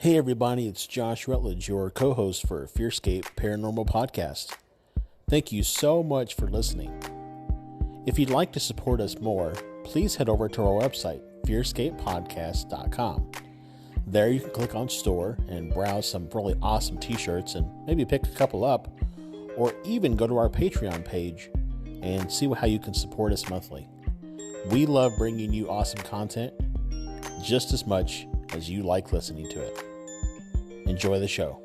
Hey everybody, it's Josh Rutledge, your co-host for FearScape Paranormal Podcast. Thank you so much for listening. If you'd like to support us more, please head over to our website, FearScapePodcast.com. There you can click on store and browse some really awesome t-shirts and maybe pick a couple up, or even go to our Patreon page and see how you can support us monthly. We love bringing you awesome content just as much as you like listening to it. Enjoy the show.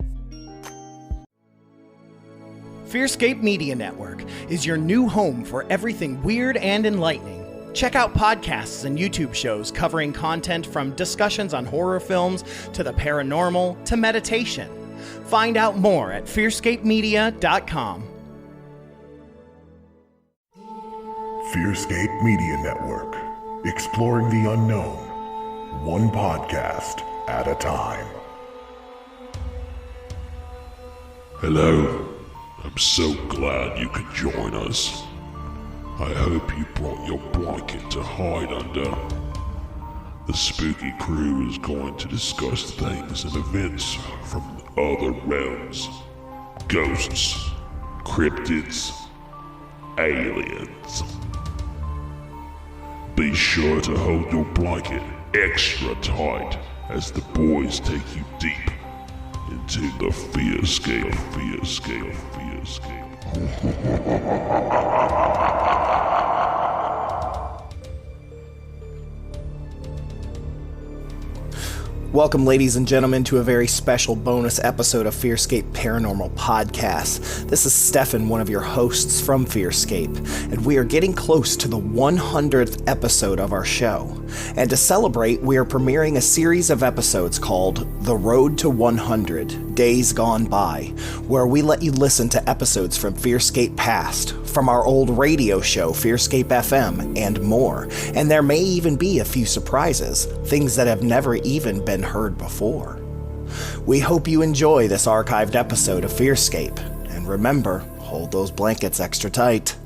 FearScape Media Network is your new home for everything weird and enlightening. Check out podcasts and YouTube shows covering content from discussions on horror films to the paranormal to meditation. Find out more at fearscapemedia.com. FearScape Media Network, exploring the unknown, one podcast at a time. Hello, I'm so glad you could join us. I hope you brought your blanket to hide under. The spooky crew is going to discuss things and events from other realms. Ghosts, cryptids, aliens. Be sure to hold your blanket extra tight as the boys take you deep into the FearScape. Welcome, ladies and gentlemen, to a very special bonus episode of FearScape Paranormal Podcast. This is Stefan, one of your hosts from FearScape, and we are getting close to the 100th episode of our show. And to celebrate, we are premiering a series of episodes called The Road to 100, Days Gone By, where we let you listen to episodes from FearScape Past, from our old radio show, FearScape FM, and more. And there may even be a few surprises, things that have never even been heard before. We hope you enjoy this archived episode of FearScape, and remember, hold those blankets extra tight.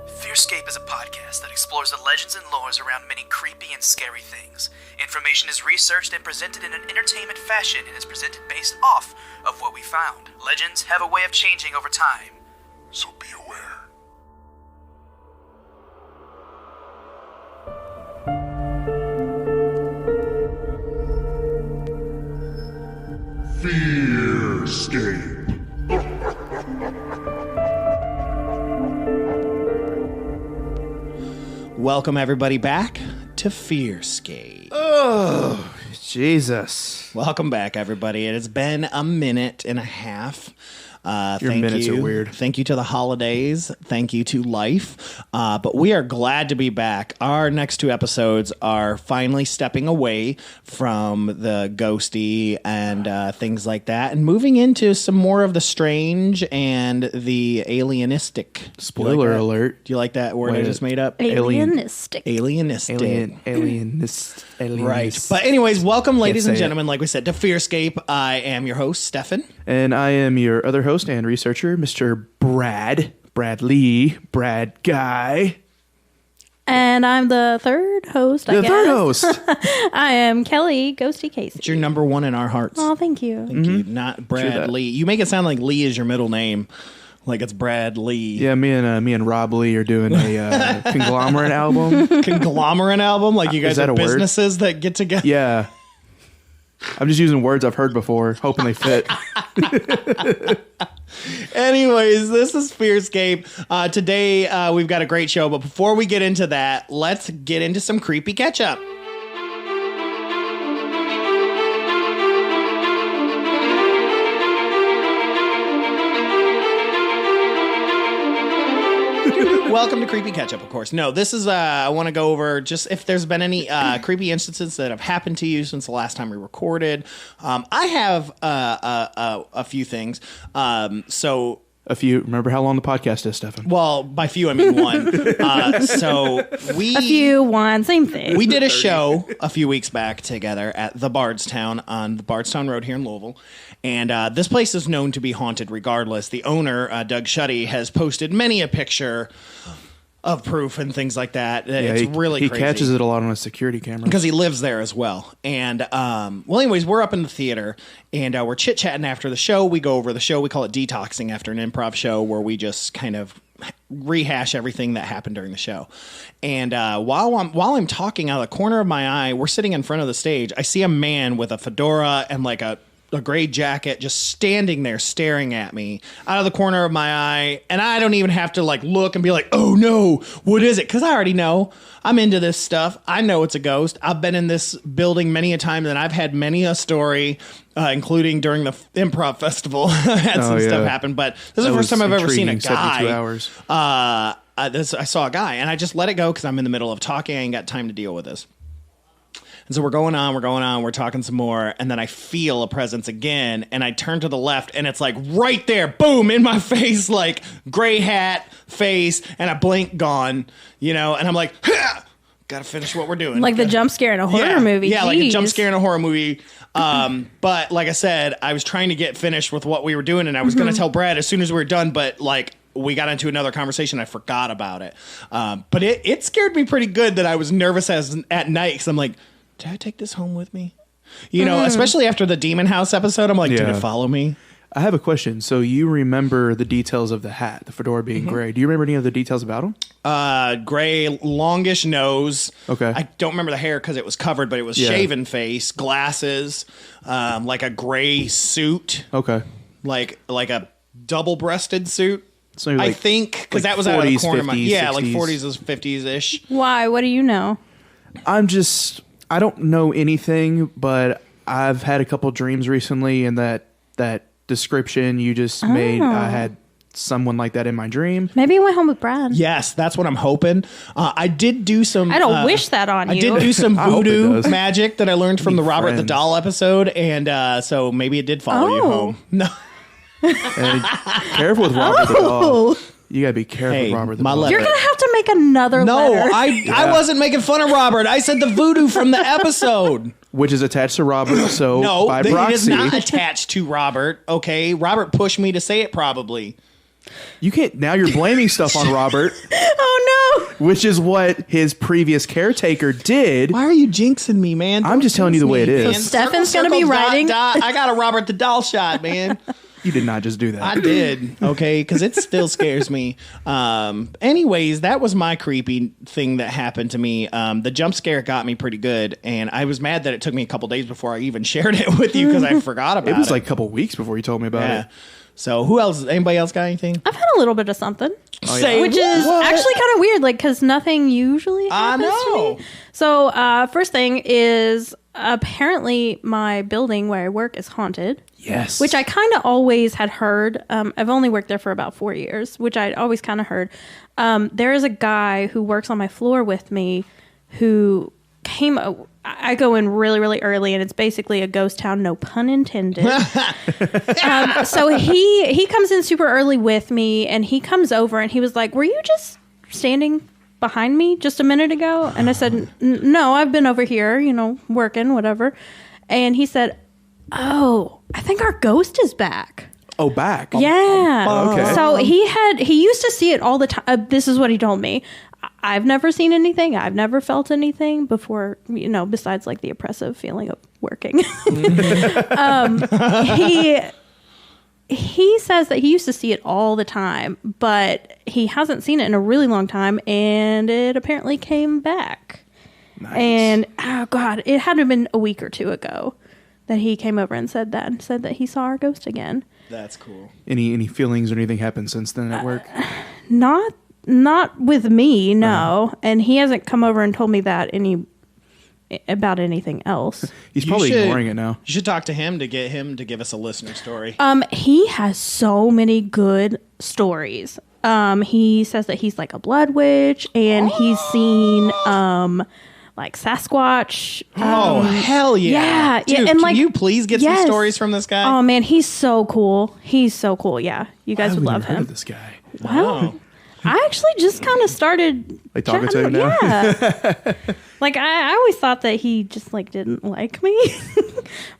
FearScape is a podcast that explores the legends and lores around many creepy and scary things. Information is researched and presented in an entertainment fashion and is presented based off of what we found. Legends have a way of changing over time, So be aware. FearScape. Welcome, everybody, back to FearScape. Oh, Jesus. Welcome back, everybody. It has been a minute and a half. Your minutes are weird. Thank you to the holidays. Thank you to life. But we are glad to be back. Our next two episodes are finally stepping away from the ghosty and things like that and moving into some more of the strange and the alienistic. Spoiler alert. Do you like that word I just made up? Alienistic. Alienistic. Alien. Right. But anyways, welcome, ladies and gentlemen, like we said, to FearScape. I am your host, Stefan. And I am your other host and researcher, Mr. Bradley Guy. And I'm the third host, I The guess. third host. I am Kelly, Ghostie Casey. It's your number one in our hearts. Oh, thank you. Thank you. Not Brad Lee. You make it sound like Lee is your middle name. Like it's Brad Lee. Yeah, me and Rob Lee are doing a conglomerate album. Conglomerate album? Like you guys Is that are a word? businesses that get together? Yeah. I'm just using words I've heard before, hoping they fit. Anyways, this is FearScape. Today, we've got a great show, but before we get into that, let's get into some creepy catch-up. Welcome to Creepy Catch-Up, of course. No, this is, I want to go over just if there's been any creepy instances that have happened to you since the last time we recorded. I have a few things. A few. Remember how long the podcast is, Stefan? Well, by few, I mean one. A few, one, same thing. We did a show a few weeks back together at the Bardstown on the Bardstown Road here in Louisville. And this place is known to be haunted regardless. The owner, Doug Shuddy, has posted many a picture of proof and things like that. Yeah, It's really crazy. He catches it a lot on a security camera. Because he lives there as well. And, well, anyways, we're up in the theater, and we're chit-chatting after the show. We go over the show. We call it detoxing after an improv show where we just kind of rehash everything that happened during the show. And while I'm talking, out of the corner of my eye, we're sitting in front of the stage. I see a man with a fedora and like a gray jacket just standing there staring at me out of the corner of my eye, and I don't even have to like look and be like, oh no, what is it? Because I already know. I'm into this stuff. I know it's a ghost. I've been in this building many a time, and I've had many a story, including during the improv festival. Had some stuff happen, but this is the first time I've ever seen a guy. 72 hours. I saw a guy, and I just let it go because I'm in the middle of talking. I ain't got time to deal with this. And so we're going on, we're talking some more, and then I feel a presence again, and I turn to the left, and it's like right there, boom, in my face, like gray hat, face, and a blink gone, and I'm like, gotta finish what we're doing. Like the jump scare in a horror movie. Yeah, Jeez. like a jump scare in a horror movie. But like I said, I was trying to get finished with what we were doing, and I was going to tell Brad as soon as we were done, but like, we got into another conversation. I forgot about it. But it scared me pretty good that I was nervous at night, because I'm like, did I take this home with me? Especially after the Demon House episode, I'm like, did it follow me? I have a question. So you remember the details of the hat, the fedora being gray. Do you remember any of the details about him? Gray, longish nose. Okay. I don't remember the hair because it was covered, but it was shaven face, glasses, like a gray suit. Okay. Like a double-breasted suit. So like, I think, because like that was out of the corner of my... 50s, Yeah, 60s. like 40s, 50s-ish. Why? What do you know? I don't know anything, but I've had a couple dreams recently, and that description you just made, I had someone like that in my dream. Maybe you went home with Brad. Yes, that's what I'm hoping. I did do some... I don't wish that on you. I did do some hope it voodoo does. magic that I learned from the Robert the Doll episode, and so maybe it did follow you home. No. And careful with Robert the Doll. You gotta be careful with Robert the my Doll. letter. You're going to have to make another No, letter. I wasn't making fun of Robert. I said the voodoo from the episode. Which is attached to Robert, so No, by it is proxy, not attached to Robert. Okay, Robert pushed me to say it probably. you can't. Now you're blaming stuff on Robert, Oh, no. which is what his previous caretaker did. Why are you jinxing me, man? I'm just telling you the way it is. Man. Stefan's Circle, gonna be circle, writing- dot. I got a Robert the Doll shot, man. You did not just do that. I did, okay, because it still scares me. Anyways, that was my creepy thing that happened to me. The jump scare got me pretty good, and I was mad that it took me a couple days before I even shared it with you because I forgot about it. It was like a couple weeks before you told me about it. So who else? Anybody else got anything? I've had a little bit of something. Say Which is actually kind of weird, like, because nothing usually happens to me. So, first thing is, apparently my building where I work is haunted. Yes. Which I kind of always had heard. I've only worked there for about 4 years, which I'd always kind of heard. There is a guy who works on my floor with me who came... I go in really, really early, and it's basically a ghost town, no pun intended. So he comes in super early with me, and he comes over, and he was like, were you just standing behind me just a minute ago? And I said, no, I've been over here, working, whatever. And he said, oh, I think our ghost is back. Oh, back? Yeah. Okay. So he used to see it all the time. This is what he told me. I've never seen anything. I've never felt anything before, besides like the oppressive feeling of working. He says that he used to see it all the time, but he hasn't seen it in a really long time, and it apparently came back. Nice. And, oh, God, it had to have been a week or two ago that he came over and said that he saw our ghost again. That's cool. Any feelings or anything happened since then at work? Not with me, no. And he hasn't come over and told me that about anything else. He's probably ignoring it now. You should talk to him to get him to give us a listener story. He has so many good stories. He says that he's like a blood witch, and he's seen like Sasquatch. Oh, hell yeah. Yeah. Dude, and can you please get some stories from this guy? Oh, man, he's so cool. Yeah. You guys would love him. Heard of this guy. Wow. I actually just kind of started Like talking to him now? Yeah. Like I always thought that he just like didn't like me.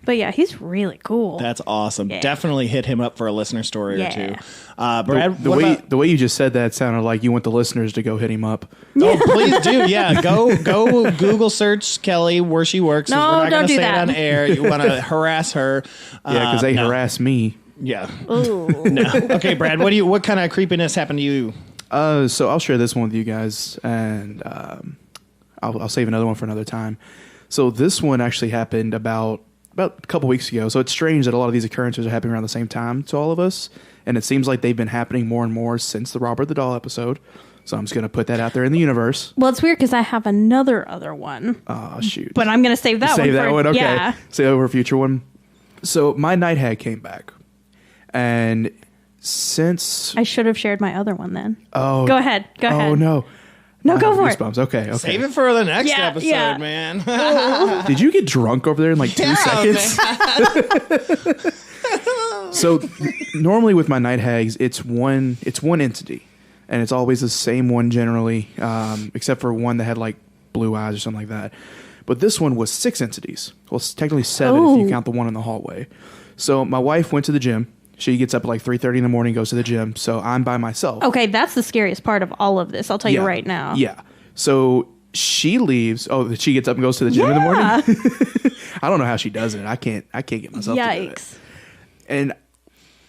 But yeah, he's really cool. That's awesome. Yeah. Definitely hit him up for a listener story or two. Brad, The way you just said that sounded like you want the listeners to go hit him up. Oh, please do. Yeah, go Google search Kelly where she works. 'Cause No, we're not don't going to do say that. it on air. You want to harass her. Yeah, because they no. harass me. Yeah. Ooh. No. Okay, Brad, what kind of creepiness happened to you? So I'll share this one with you guys, and I'll save another one for another time. So this one actually happened about a couple weeks ago. So it's strange that a lot of these occurrences are happening around the same time to all of us, and it seems like they've been happening more and more since the Robert the Doll episode. So I'm just going to put that out there in the universe. Well, it's weird because I have another one. Oh, shoot. But I'm going to save that one. Save that for, one? Okay. Yeah. Save that for a future one. So my night hag came back, and since... I should have shared my other one then. Oh, Go ahead. Go ahead. Oh, no. No, I go have for it. goosebumps. Okay. Save it for the next Yeah, episode, yeah. man. Did you get drunk over there in like 2 seconds? So normally with my night hags, it's one entity, and it's always the same one generally, except for one that had like blue eyes or something like that. But this one was 6 entities. Well, it's technically 7 if you count the one in the hallway. So my wife went to the gym. She gets up at like 3:30 in the morning, goes to the gym. So I'm by myself. Okay, that's the scariest part of all of this. I'll tell you right now. Yeah. So she leaves. Oh, she gets up and goes to the gym in the morning. I don't know how she does it. I can't get myself to do it. Yikes. And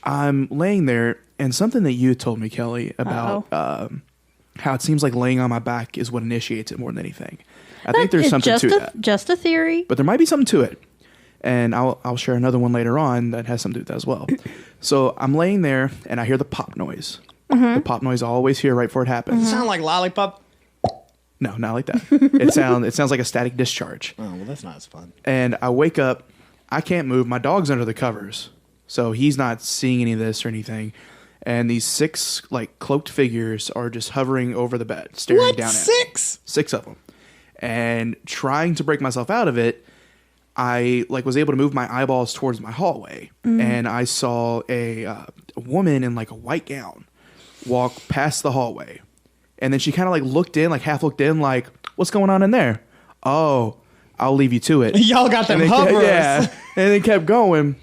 I'm laying there, and something that you told me, Kelly, about how it seems like laying on my back is what initiates it more than anything. I think there's something to that. Just a theory. But there might be something to it. And I'll share another one later on that has something to do with that as well. So I'm laying there, and I hear the pop noise. Mm-hmm. The pop noise I always hear right before it happens. Sound like lollipop. No, not like that. It sounds like a static discharge. Oh, well, that's not as fun. And I wake up. I can't move. My dog's under the covers, so he's not seeing any of this or anything. And these 6 like cloaked figures are just hovering over the bed, staring down at me. 6? 6 of them. And trying to break myself out of it, I was able to move my eyeballs towards my hallway, and I saw a woman in like a white gown walk past the hallway, and then she kind of looked in, half looked in, like, what's going on in there? Oh, I'll leave you to it. Y'all got them hovers. Yeah, and they kept going,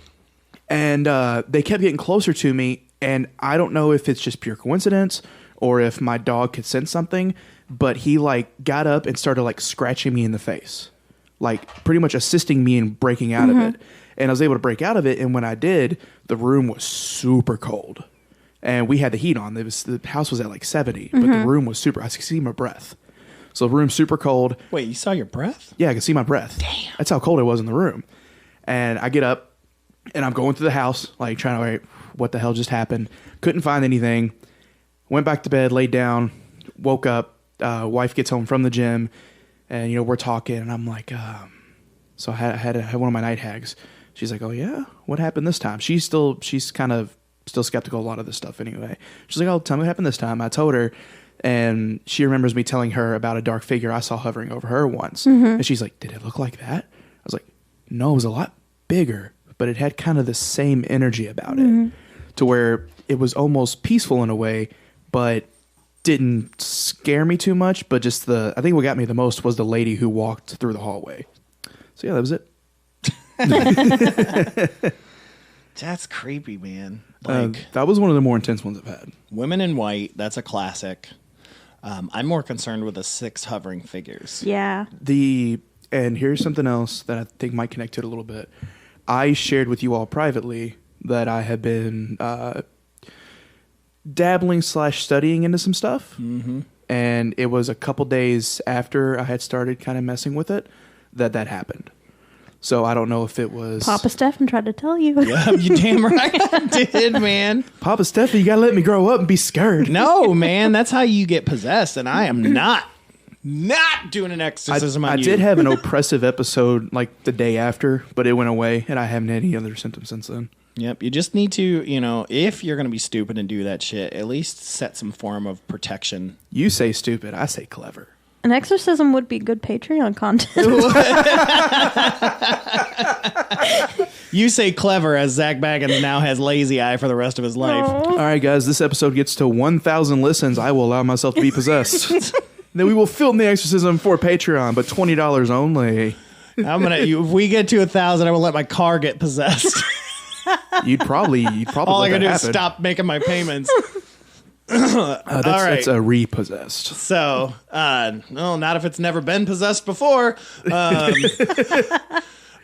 and they kept getting closer to me, and I don't know if it's just pure coincidence or if my dog could sense something, but he got up and started scratching me in the face. Pretty much assisting me in breaking out of it. And I was able to break out of it. And when I did, the room was super cold. And we had the heat on. The house was at 70, but the room was super, I could see my breath. So the room's super cold. Wait, you saw your breath? Yeah, I could see my breath. Damn. That's how cold it was in the room. And I get up and I'm going through the house, trying to, what the hell just happened? Couldn't find anything. Went back to bed, laid down, woke up. Wife gets home from the gym. And, we're talking, and I'm like, so I had one of my night hags. She's like, oh, yeah? What happened this time? She's kind of still skeptical of a lot of this stuff anyway. She's like, oh, tell me what happened this time. I told her, and she remembers me telling her about a dark figure I saw hovering over her once. And she's like, did it look like that? I was like, no, it was a lot bigger, but it had kind of the same energy about it, to where it was almost peaceful in a way, but didn't scare me too much, but just I think what got me the most was the lady who walked through the hallway. So yeah, that was it. That's creepy, man. That was one of the more intense ones I've had. Women in White, that's a classic. I'm more concerned with the 6 hovering figures. Yeah. And here's something else that I think might connect to it a little bit. I shared with you all privately that I have been dabbling / studying into some stuff. And it was a couple days after I had started kind of messing with it that happened. So I don't know if it was Papa Stefan tried to tell you. Yeah, you damn right I did, man. Papa Stefan, you gotta let me grow up and be scared. No, man, that's how you get possessed, and I am not doing an exorcism on you. I did have an oppressive episode the day after, but it went away, and I haven't had any other symptoms since then. Yep, you just need to, if you're going to be stupid and do that shit, at least set some form of protection. You say stupid, I say clever. An exorcism would be good Patreon content. You say clever as Zach Baggins now has lazy eye for the rest of his life. All right, guys, this episode gets to 1,000 listens. I will allow myself to be possessed. Then we will film the exorcism for Patreon, but $20 only. If we get to 1,000, I will let my car get possessed. You'd probably All I let gotta do that is happen. stop making my payments. That's a repossessed. So, no, not if it's never been possessed before.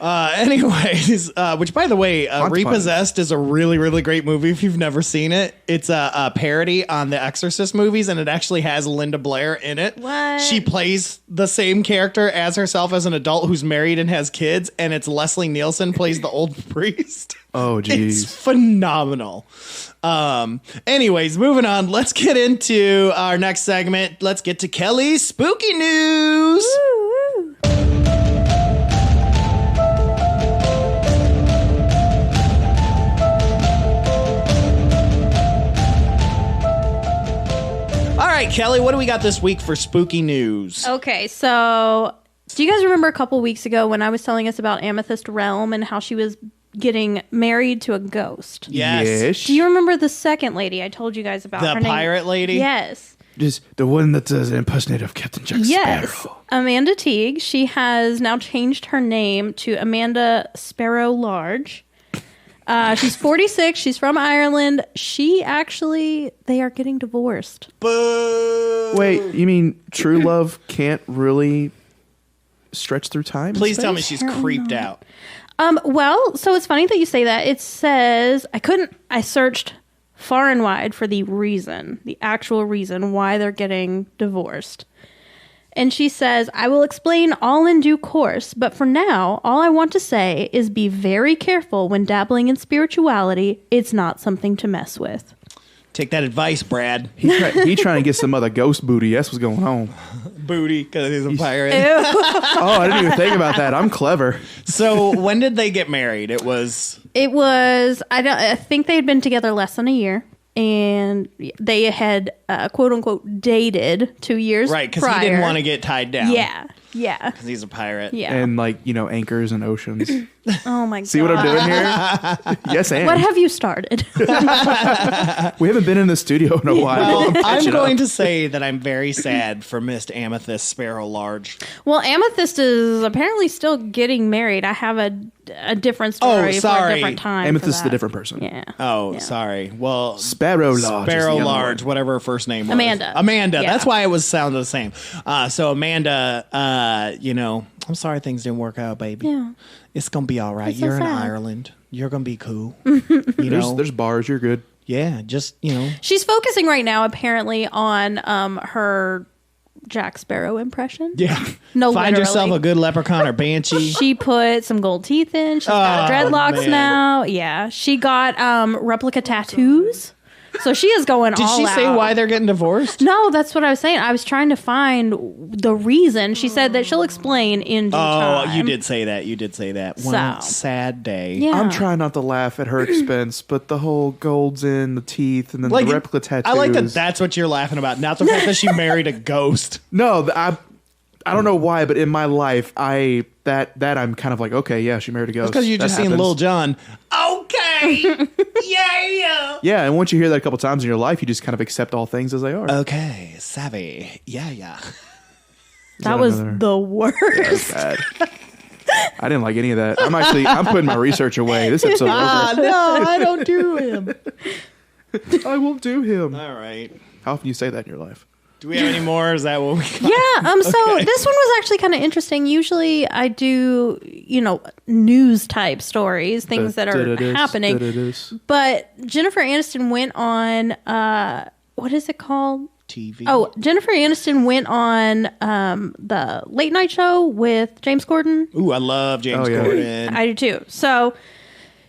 Anyways, which by the way, Repossessed is a really, really great movie if you've never seen it. It's a parody on the Exorcist movies, and it actually has Linda Blair in it. What? She plays the same character as herself as an adult who's married and has kids, and it's Leslie Nielsen plays the old priest. Oh, geez. It's phenomenal. Anyways, moving on. Let's get into our next segment. Let's get to Kelly's spooky news. Woo. All right, Kelly, what do we got this week for spooky news? Okay, so do you guys remember a couple weeks ago when I was telling us about Amethyst Realm and how she was getting married to a ghost? Yes. Do you remember the second lady I told you guys about? The Her pirate name? lady? Yes. Just the one that's an impersonator of Captain Jack Yes. Sparrow. Amanda Teague. She has now changed her name to Amanda Sparrow Large. She's 46. She's from Ireland. They are getting divorced. Boo! Wait, you mean true love can't really stretch through time? and Please tell me space? she's creeped out. Well, so it's funny that you say that. It says, I searched far and wide for the actual reason why they're getting divorced. And she says, I will explain all in due course, but for now, all I want to say is be very careful when dabbling in spirituality. It's not something to mess with. Take that advice, Brad. He trying to get some other ghost booty. That's what's going on. Booty, because he's a pirate. Oh, I didn't even think about that. I'm clever. So when did they get married? It was, I think they had been together less than a year. And they had, quote unquote, dated 2 years right, because prior. he didn't want to get tied down. Yeah. Because he's a pirate. Yeah. And anchors and oceans. Oh my God. See what I'm doing here? Yes, and. What have you started? We haven't been in the studio in a while. Well, I'm going to say that I'm very sad for Miss Amethyst Sparrow Large. Well, Amethyst is apparently still getting married. I have a different story for a different time. Amethyst is a different person. Yeah. Oh, Yeah. sorry. Well, Sparrow Large. Sparrow is the Large, other whatever her first name was. Amanda. Yeah. That's why it was sounded the same. So Amanda, I'm sorry things didn't work out, baby. Yeah. It's gonna be all right. That's so You're in sad. Ireland. You're gonna be cool. There's bars. You're good. Yeah, just She's focusing right now, apparently, on her Jack Sparrow impression. Yeah. No, Find literally. yourself a good leprechaun or banshee. She put some gold teeth in. She's got dreadlocks man. now. Yeah. She got replica tattoos. So she is going all out. Did she say why they're getting divorced? No, that's what I was saying. I was trying to find the reason. She said that she'll explain in due time. Oh, you did say that. You did say that. One sad day. Yeah. I'm trying not to laugh at her expense, but the whole golds in the teeth and then the replica tattoos. I like that that's what you're laughing about, not the fact that she married a ghost. No, I don't know why, but in my life, I'm kind of like, okay, yeah, she married a ghost. Because you just seen happens. Lil Jon. Okay. Yeah. Yeah, and once you hear that a couple times in your life, you just kind of accept all things as they are. Okay. Savvy. Yeah. That was the worst. Bad. I didn't like any of that. I'm putting my research away. This episode's over. No, I don't do him. I won't do him. All right. How often do you say that in your life? Do we have any more? Is that what we got? Yeah. So this one was actually kind of interesting. Usually I do, news type stories, things that are happening. But Jennifer Aniston went on, what is it called? TV. Oh, Jennifer Aniston went on the Late Night Show with James Corden. Ooh, I love James Corden. I do too. So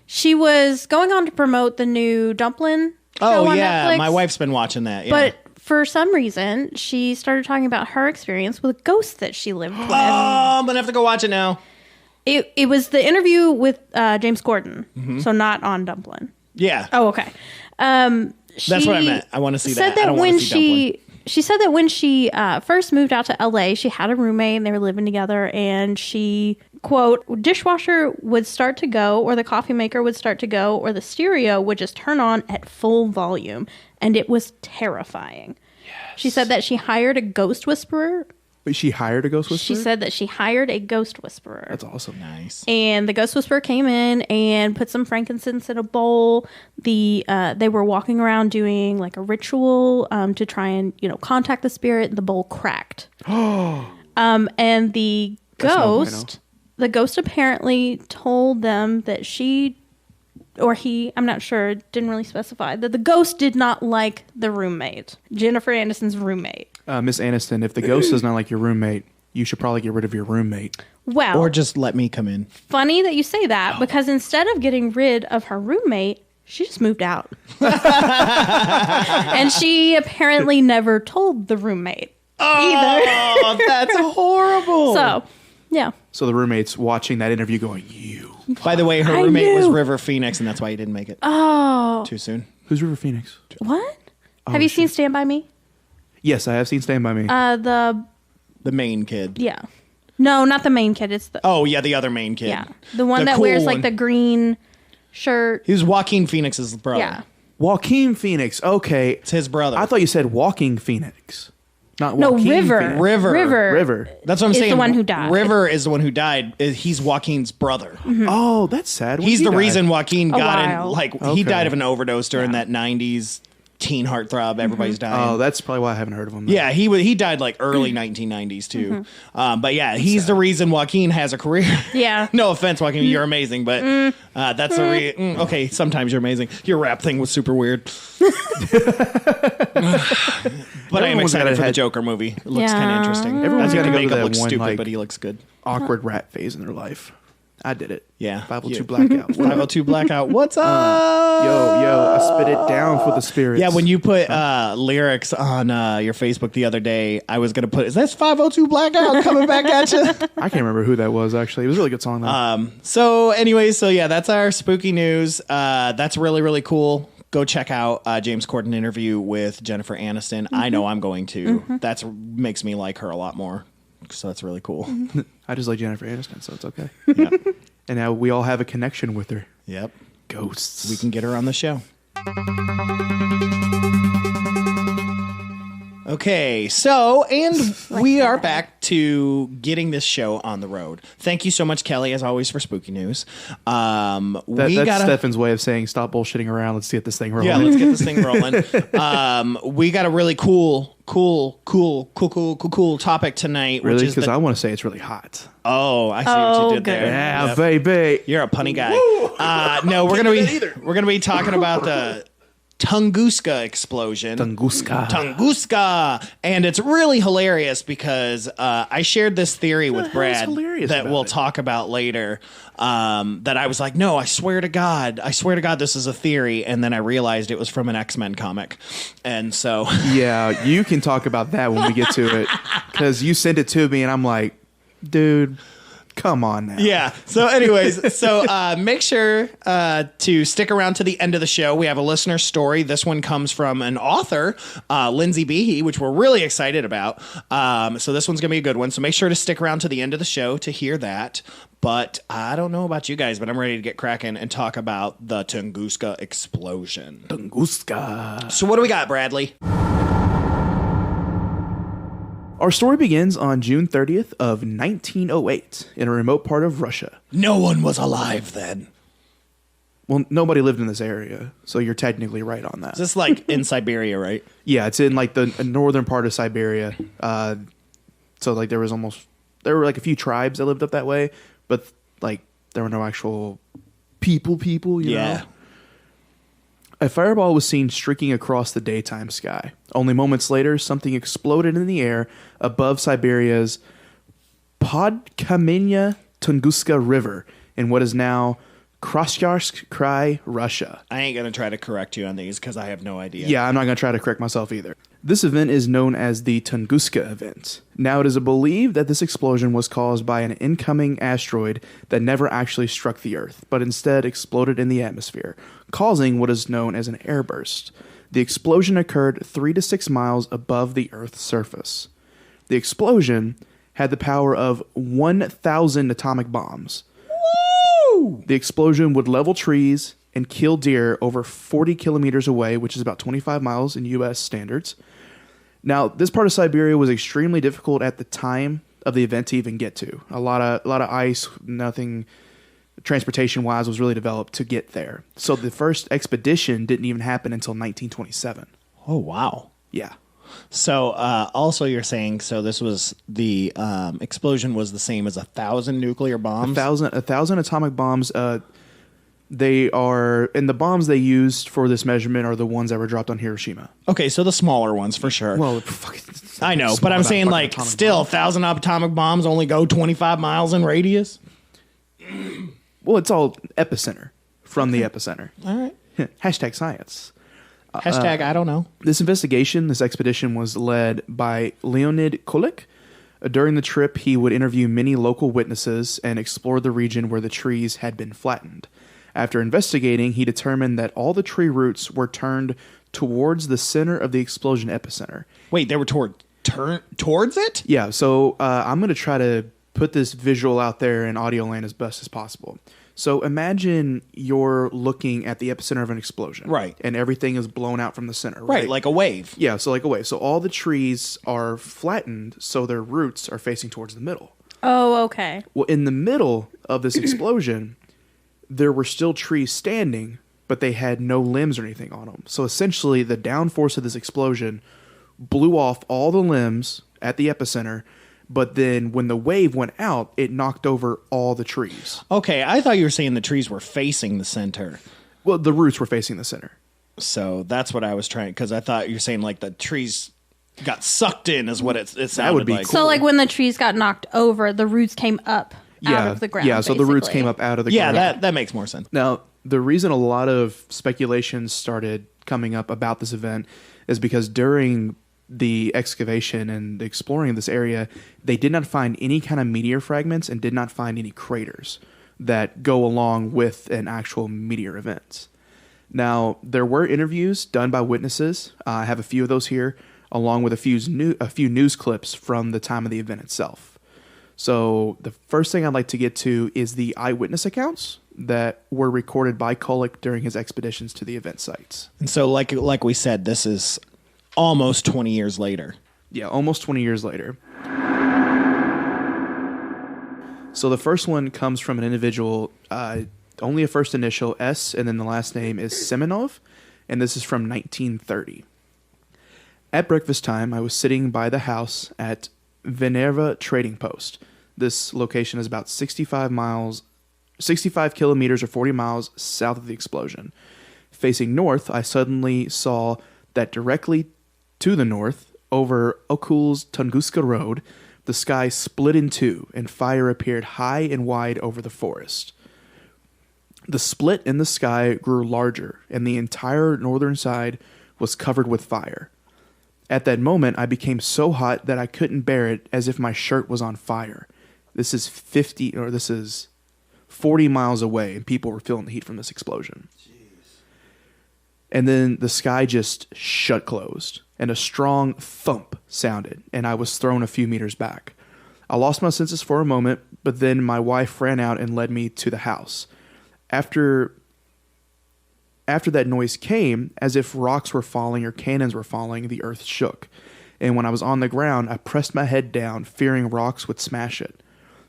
she was going on to promote the new Dumplin' show on Netflix. My wife's been watching that. Yeah. But for some reason, she started talking about her experience with ghosts that she lived with. Oh, I'm going to have to go watch it now. It was the interview with James Corden, so not on Dumplin'. Yeah. Oh, okay. That's what I meant. I want to see that. I don't when want to see Dumplin'. she said that when she first moved out to LA, she had a roommate and they were living together, and she quote, dishwasher would start to go, or the coffee maker would start to go, or the stereo would just turn on at full volume. And it was terrifying. Yes. She said that she hired a ghost whisperer. Wait, she hired a ghost whisperer? She said that she hired a ghost whisperer. That's awesome. Nice. And the ghost whisperer came in and put some frankincense in a bowl. They were walking around doing like a ritual to try and, contact the spirit. The bowl cracked. And the ghost apparently told them that she, or he, I'm not sure, didn't really specify, that the ghost did not like the roommate, Jennifer Aniston's roommate. Miss Aniston, if the ghost does not like your roommate, you should probably get rid of your roommate. Well, or just let me come in. Funny that you say that, because instead of getting rid of her roommate, she just moved out. And she apparently never told the roommate either. Oh, that's horrible. So, yeah. So the roommate's watching that interview going, you. By the way, her roommate was River Phoenix, and that's why you didn't make it. Oh. Too soon. Who's River Phoenix? What? Have you seen Stand By Me? Yes, I have seen Stand By Me. The main kid. Yeah. No, not the main kid. It's the... Oh, yeah, the other main kid. Yeah. The one that wears like the green shirt. He was Joaquin Phoenix's brother. Yeah. Joaquin Phoenix. Okay. It's his brother. I thought you said Walking Phoenix. Not Joaquin River. Phoenix. River. That's what I'm saying. The one who died. River is the one who died. He's Joaquin's brother. Mm-hmm. Oh, that's sad. He's the reason Joaquin got in. He Okay. died of an overdose during that 90s teen heartthrob. Everybody's dying. Oh, that's probably why I haven't heard of him. Yeah, he died like early 1990s too. But yeah, he's the reason Joaquin has a career. Yeah. No offense, Joaquin, you're amazing, but that's the okay. Sometimes you're amazing. Your rap thing was super weird. But I am excited for the Joker movie. It looks kind of interesting. Everyone's got to make go him to look that one, stupid, but he looks good. Awkward rat phase in their life. I did it. Yeah. 502 blackout. 502 blackout. What's up? Yo, I spit it down for the spirits. Yeah, when you put lyrics on your Facebook the other day, I was gonna put, is this 502 blackout coming back at you? I can't remember who that was actually. It was a really good song though. So yeah, that's our spooky news. That's really, really cool. Go check out James Corden interview with Jennifer Aniston. I know I'm going to. That's makes me like her a lot more. So that's really cool. I just like Jennifer Aniston, so it's okay. Yep. And now we all have a connection with her. Yep. Ghosts. We can get her on the show. Okay, so, and we are back to getting this show on the road. Thank you so much, Kelly, as always, for spooky news. That's Stefan's way of saying stop bullshitting around. Let's get this thing rolling. Yeah, let's get this thing rolling. We got a really cool topic tonight. Really? Because I want to say it's really hot. Oh, I see what you did there. Yeah, yep. Baby. You're a punny guy. No, we're gonna be talking about the Tunguska Explosion. Tunguska. And it's really hilarious because I shared this theory with Brad that we'll talk about later. That I was like, no, I swear to God, this is a theory. And then I realized it was from an X-Men comic. And so. Yeah, you can talk about that when we get to it. Because you sent it to me and I'm like, dude. Come on now. Yeah. So anyways, make sure to stick around to the end of the show. We have a listener story. This one comes from an author, Lindsay Behe, which we're really excited about. So this one's going to be a good one. So make sure to stick around to the end of the show to hear that. But I don't know about you guys, but I'm ready to get cracking and talk about the Tunguska Explosion. Tunguska. So what do we got, Bradley? Our story begins on June 30th of 1908 in a remote part of Russia. No one was alive then. Well, nobody lived in this area, so you're technically right on that. Is this like in Siberia, right? Yeah, it's in like the northern part of Siberia. So like there were like a few tribes that lived up that way, but like there were no actual people, you know? A fireball was seen streaking across the daytime sky. Only moments later, something exploded in the air above Siberia's Podkamenya Tunguska River in what is now Krasnoyarsk Krai, Russia. I ain't going to try to correct you on these because I have no idea. Yeah, I'm not going to try to correct myself either. This event is known as the Tunguska event. Now, it is believed that this explosion was caused by an incoming asteroid that never actually struck the Earth, but instead exploded in the atmosphere, causing what is known as an airburst. The explosion occurred 3 to 6 miles above the Earth's surface. The explosion had the power of 1,000 atomic bombs. Woo! The explosion would level trees and kill deer over 40 kilometers away, which is about 25 miles in U.S. standards. Now, this part of Siberia was extremely difficult at the time of the event to even get to. A lot of ice, nothing transportation-wise was really developed to get there. So the first expedition didn't even happen until 1927. Oh, wow. Yeah. So also you're saying, so this was the explosion was the same as 1,000 nuclear bombs? 1,000 atomic bombs. They are, and the bombs they used for this measurement are the ones that were dropped on Hiroshima. Okay, so the smaller ones for sure. Well, I know, but I'm saying like still 1,000 atomic bombs only go 25 miles in radius? Well, it's all epicenter from the epicenter. All right. Hashtag science. Hashtag I don't know. This expedition was led by Leonid Kulik. During the trip, he would interview many local witnesses and explore the region where the trees had been flattened. After investigating, he determined that all the tree roots were turned towards the center of the explosion epicenter. Wait, they were towards it? Yeah, so I'm going to try to put this visual out there in audio land as best as possible. So imagine you're looking at the epicenter of an explosion. Right. And everything is blown out from the center. Right, like a wave. Yeah, so like a wave. So all the trees are flattened, so their roots are facing towards the middle. Oh, okay. Well, in the middle of this explosion, there were still trees standing, but they had no limbs or anything on them. So essentially, the downforce of this explosion blew off all the limbs at the epicenter, but then when the wave went out, it knocked over all the trees. Okay, I thought you were saying the trees were facing the center. Well, the roots were facing the center. So that's what I was trying, because I thought you were saying like the trees got sucked in is what it sounded that would be like. cool. So like when the trees got knocked over, the roots came up out of the ground. Yeah, so the roots came up out of the ground. Yeah, that makes more sense. Now, the reason a lot of speculations started coming up about this event is because during the excavation and exploring of this area, they did not find any kind of meteor fragments and did not find any craters that go along with an actual meteor event. Now, there were interviews done by witnesses. I have a few of those here, along with a few news clips from the time of the event itself. So the first thing I'd like to get to is the eyewitness accounts that were recorded by Kulik during his expeditions to the event sites. And so like we said, this is almost 20 years later. Yeah, almost 20 years later. So the first one comes from an individual, only a first initial, S, and then the last name is Semenov, and this is from 1930. At breakfast time, I was sitting by the house at Venerva Trading Post. This location is about 65 kilometers or 40 miles south of the explosion. Facing north, I suddenly saw that directly to the north, over Okul's Tunguska Road, the sky split in two and fire appeared high and wide over the forest. The split in the sky grew larger, and the entire northern side was covered with fire. At that moment, I became so hot that I couldn't bear it, as if my shirt was on fire. This is 40 miles away, and people were feeling the heat from this explosion. Jeez. And then the sky just shut closed, and a strong thump sounded, and I was thrown a few meters back. I lost my senses for a moment, but then my wife ran out and led me to the house. After that noise came, as if rocks were falling or cannons were falling, the earth shook. And when I was on the ground, I pressed my head down, fearing rocks would smash it.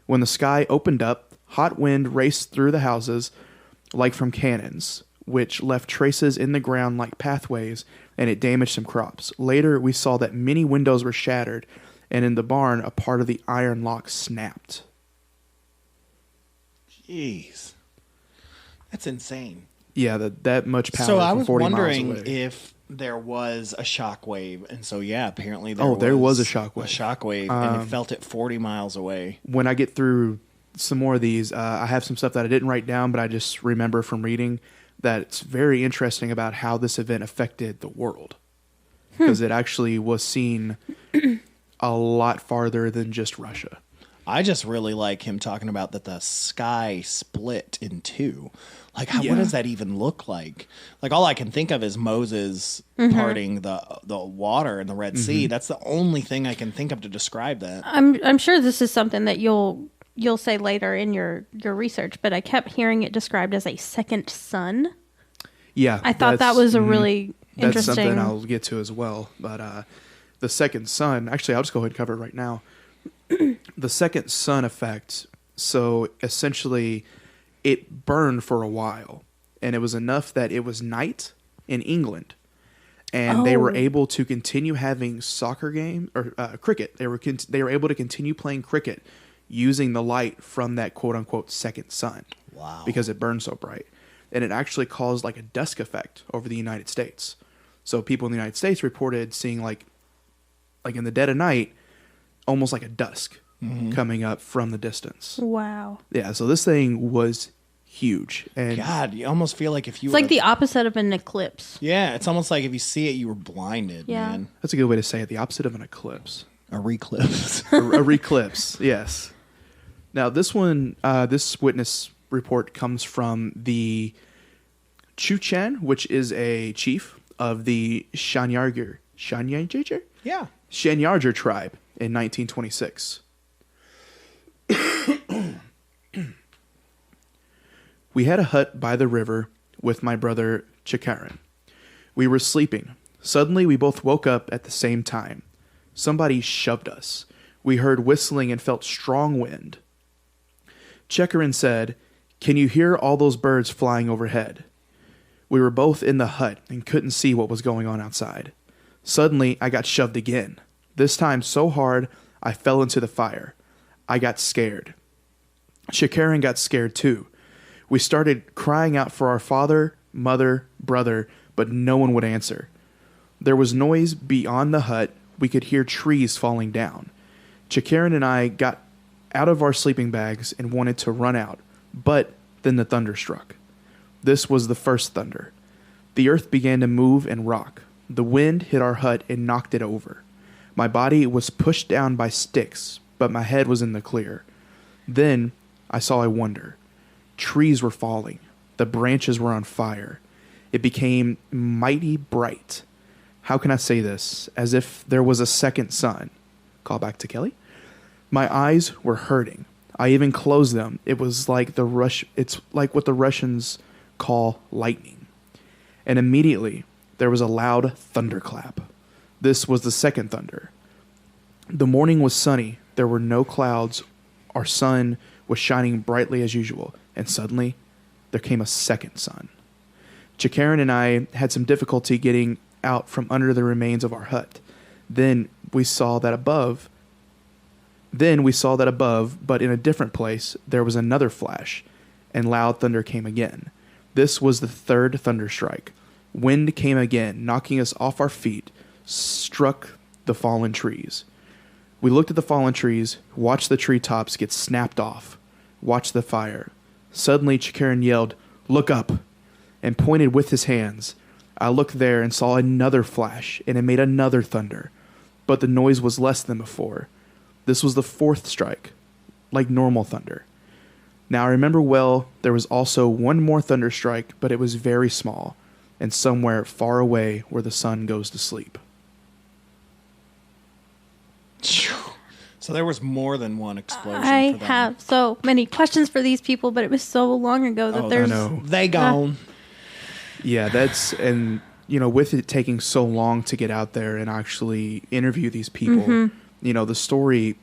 When the sky opened up, hot wind raced through the houses like from cannons, which left traces in the ground like pathways, and it damaged some crops. Later, we saw that many windows were shattered, and in the barn, a part of the iron lock snapped. Jeez. That's insane. Yeah, that much power. So I from was 40 wondering miles away. if there was a shockwave, and so yeah, apparently there was a shockwave. A shockwave, and it felt it 40 miles away. When I get through some more of these, I have some stuff that I didn't write down, but I just remember from reading that it's very interesting about how this event affected the world, because it actually was seen a lot farther than just Russia. I just really like him talking about that the sky split in two. Like, what does that even look like? Like, all I can think of is Moses parting the water in the Red Sea. That's the only thing I can think of to describe that. I'm sure this is something that you'll say later in your research, but I kept hearing it described as a second sun. Yeah. I thought that was a really interesting... That's something I'll get to as well. But the second sun, actually, I'll just go ahead and cover it right now. The second sun effect, so essentially it burned for a while, and it was enough that it was night in England, and they were able to continue having soccer game or cricket. They were able to continue playing cricket using the light from that quote unquote second sun. Wow. Because it burned so bright. And it actually caused like a dusk effect over the United States. So people in the United States reported seeing like in the dead of night, almost like a dusk coming up from the distance. Wow. Yeah, so this thing was huge. And God, you almost feel like if you It's like the opposite of an eclipse. Yeah, it's almost like if you see it, you were blinded, Yeah. man. that's a good way to say it. The opposite of an eclipse. A reclipse. a reclipse, yes. Now, this one, this witness report comes from the Chuchan, which is a chief of the Shanyarger Yeah. Shanyarger tribe in 1926. We had a hut by the river with my brother Chikaran. We were sleeping. Suddenly, we both woke up at the same time. Somebody shoved us. We heard whistling and felt strong wind. Chikaran said, "Can you hear all those birds flying overhead?" We were both in the hut and couldn't see what was going on outside. Suddenly, I got shoved again. This time so hard, I fell into the fire. I got scared. Chikaran got scared too. We started crying out for our father, mother, brother, but no one would answer. There was noise beyond the hut. We could hear trees falling down. Chikaran and I got out of our sleeping bags and wanted to run out, but then the thunder struck. This was the first thunder. The earth began to move and rock. The wind hit our hut and knocked it over. My body was pushed down by sticks, but my head was in the clear. Then I saw a wonder. Trees were falling. The branches were on fire. It became mighty bright. How can I say this? As if there was a second sun. Call back to Kelly. My eyes were hurting. I even closed them. It was like it's like what the Russians call lightning. And immediately there was a loud thunderclap. This was the second thunder. The morning was sunny. There were no clouds. Our sun was shining brightly as usual. And suddenly, there came a second sun. Chikaran and I had some difficulty getting out from under the remains of our hut. Then we saw that above, but in a different place, there was another flash, and loud thunder came again. This was the third thunderstrike. Wind came again, knocking us off our feet, struck the fallen trees. We looked at the fallen trees, watched the treetops get snapped off, watched the fire. Suddenly, Chikaran yelled, "Look up," and pointed with his hands. I looked there and saw another flash, and it made another thunder, but the noise was less than before. This was the fourth strike, like normal thunder. Now I remember well, there was also one more thunder strike, but it was very small, and somewhere far away where the sun goes to sleep. So there was more than one explosion. I for them. have so many questions for these people, but it was so long ago that there's... I know. They gone. Yeah, and with it taking so long to get out there and actually interview these people, the story,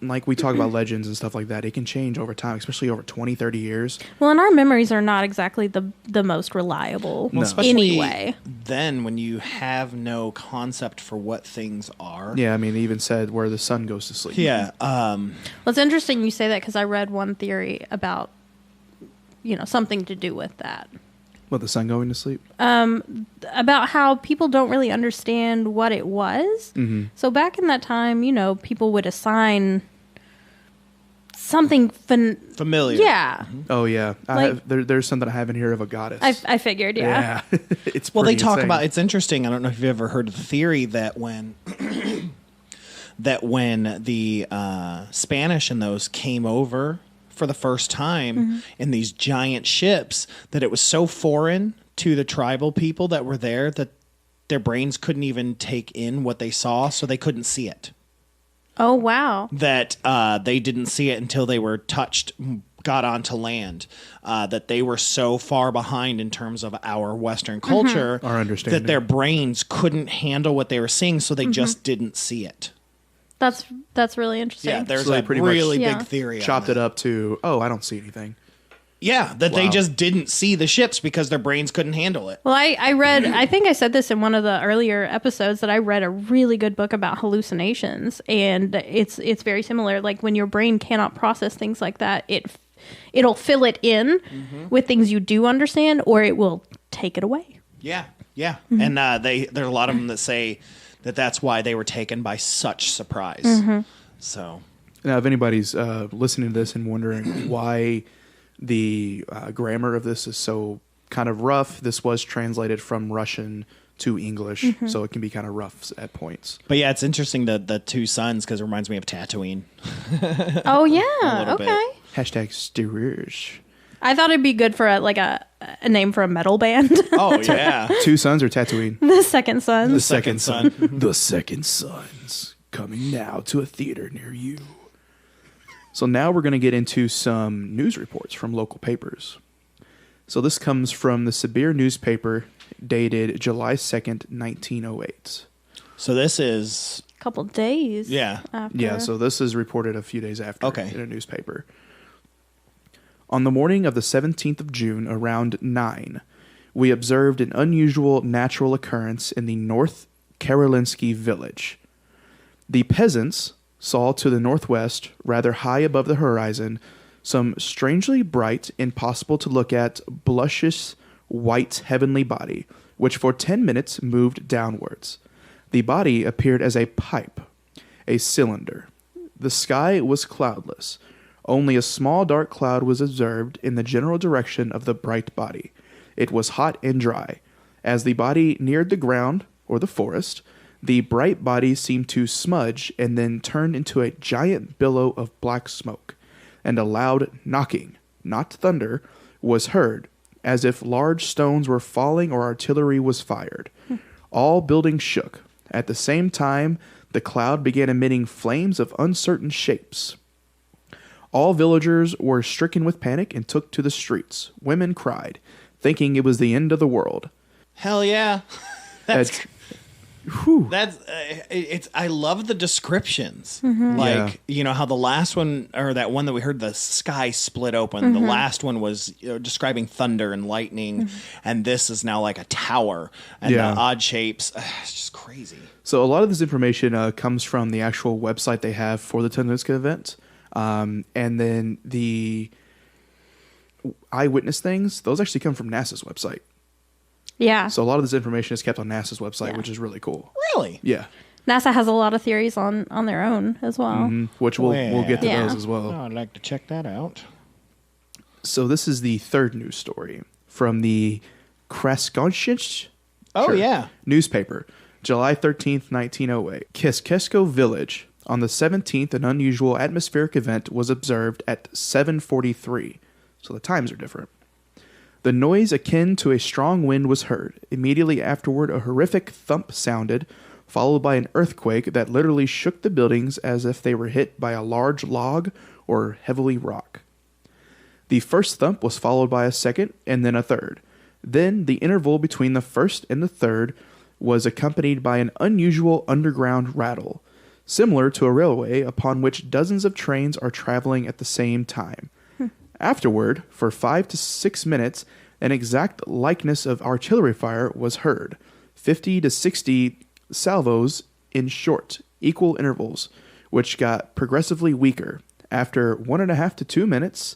like we talk about legends and stuff like that, it can change over time, especially over 20, 30 years. Well, and our memories are not exactly the most reliable anyway. Then when you have no concept for what things are. Yeah, I mean, they even said where the sun goes to sleep. Yeah. Well, it's interesting you say that because I read one theory about, something to do with that. What, the sun going to sleep? About how people don't really understand what it was. Mm-hmm. So back in that time, people would assign something familiar. Yeah. Mm-hmm. Oh yeah, there's something I haven't heard of a goddess. I figured. Yeah. It's well, they talk insane. about. It's interesting. I don't know if you've ever heard of the theory that when that when the Spanish and those came over for the first time in these giant ships, that it was so foreign to the tribal people that were there that their brains couldn't even take in what they saw, so they couldn't see it. Oh, wow. That they didn't see it until they were got onto land, that they were so far behind in terms of our Western culture, Our understanding, that their brains couldn't handle what they were seeing, so they just didn't see it. That's really interesting. Yeah, there's So they a pretty much really big theory on chopped that. it up to, I don't see anything. Yeah, that they Wow. just didn't see the ships because their brains couldn't handle it. Well, I read, I think I said this in one of the earlier episodes, that I read a really good book about hallucinations, and it's very similar. Like when your brain cannot process things like that, it'll fill it in with things you do understand, or it will take it away. Yeah. And there are a lot of them that say that that's why they were taken by such surprise. So Now, if anybody's listening to this and wondering why the grammar of this is so kind of rough, this was translated from Russian to English, so it can be kind of rough at points. But yeah, it's interesting, the two suns, because it reminds me of Tatooine. Oh, yeah. little Okay. bit. Hashtag Steerage. I thought it'd be good for a name for a metal band. Oh, yeah. Two Suns or Tatooine? The Second Son. The second sun. The Second Sons, coming now to a theater near you. So now we're going to get into some news reports from local papers. So this comes from the Sibir newspaper, dated July 2nd, 1908. So this is... Couple days. Yeah. After. Yeah, so this is reported a few days after Okay. in a newspaper. On the morning of the 17th of June, around 9, we observed an unusual natural occurrence in the North Karolinsky village. The peasants saw to the northwest, rather high above the horizon, some strangely bright, impossible to look at, blushish, white heavenly body, which for 10 minutes moved downwards. The body appeared as a pipe, a cylinder. The sky was cloudless. Only a small dark cloud was observed in the general direction of the bright body. It was hot and dry. As the body neared the ground, or the forest, the bright body seemed to smudge and then turned into a giant billow of black smoke, and a loud knocking, not thunder, was heard, as if large stones were falling or artillery was fired. All buildings shook. At the same time, the cloud began emitting flames of uncertain shapes. All villagers were stricken with panic and took to the streets. Women cried, thinking it was the end of the world. Hell yeah. That's It's. I love the descriptions. Like, you know, how the last one, or that one that we heard, the sky split open. The last one was describing thunder and lightning, and this is now like a tower and the odd shapes. It's just crazy. So a lot of this information comes from the actual website they have for the Tunguska event. And then the eyewitness things, those actually come from NASA's website. Yeah. So a lot of this information is kept on NASA's website, Yeah. which is really cool. Really? Yeah. NASA has a lot of theories on their own as well. Which we'll get to Yeah. those as well. Oh, I'd like to check that out. So this is the third news story from the Kraskonshich Oh, yeah. newspaper, July 13th, 1908. Kiskesko Village. On the 17th, an unusual atmospheric event was observed at 7:43. So the times are different. The noise akin to a strong wind was heard. Immediately afterward, a horrific thump sounded, followed by an earthquake that literally shook the buildings as if they were hit by a large log or heavily rock. The first thump was followed by a second and then a third. Then the interval between the first and the third was accompanied by an unusual underground rattle, similar to a railway upon which dozens of trains are traveling at the same time. Afterward, for 5 to 6 minutes, an exact likeness of artillery fire was heard, 50 to 60 salvos in short, equal intervals, which got progressively weaker. After 1.5 to 2 minutes,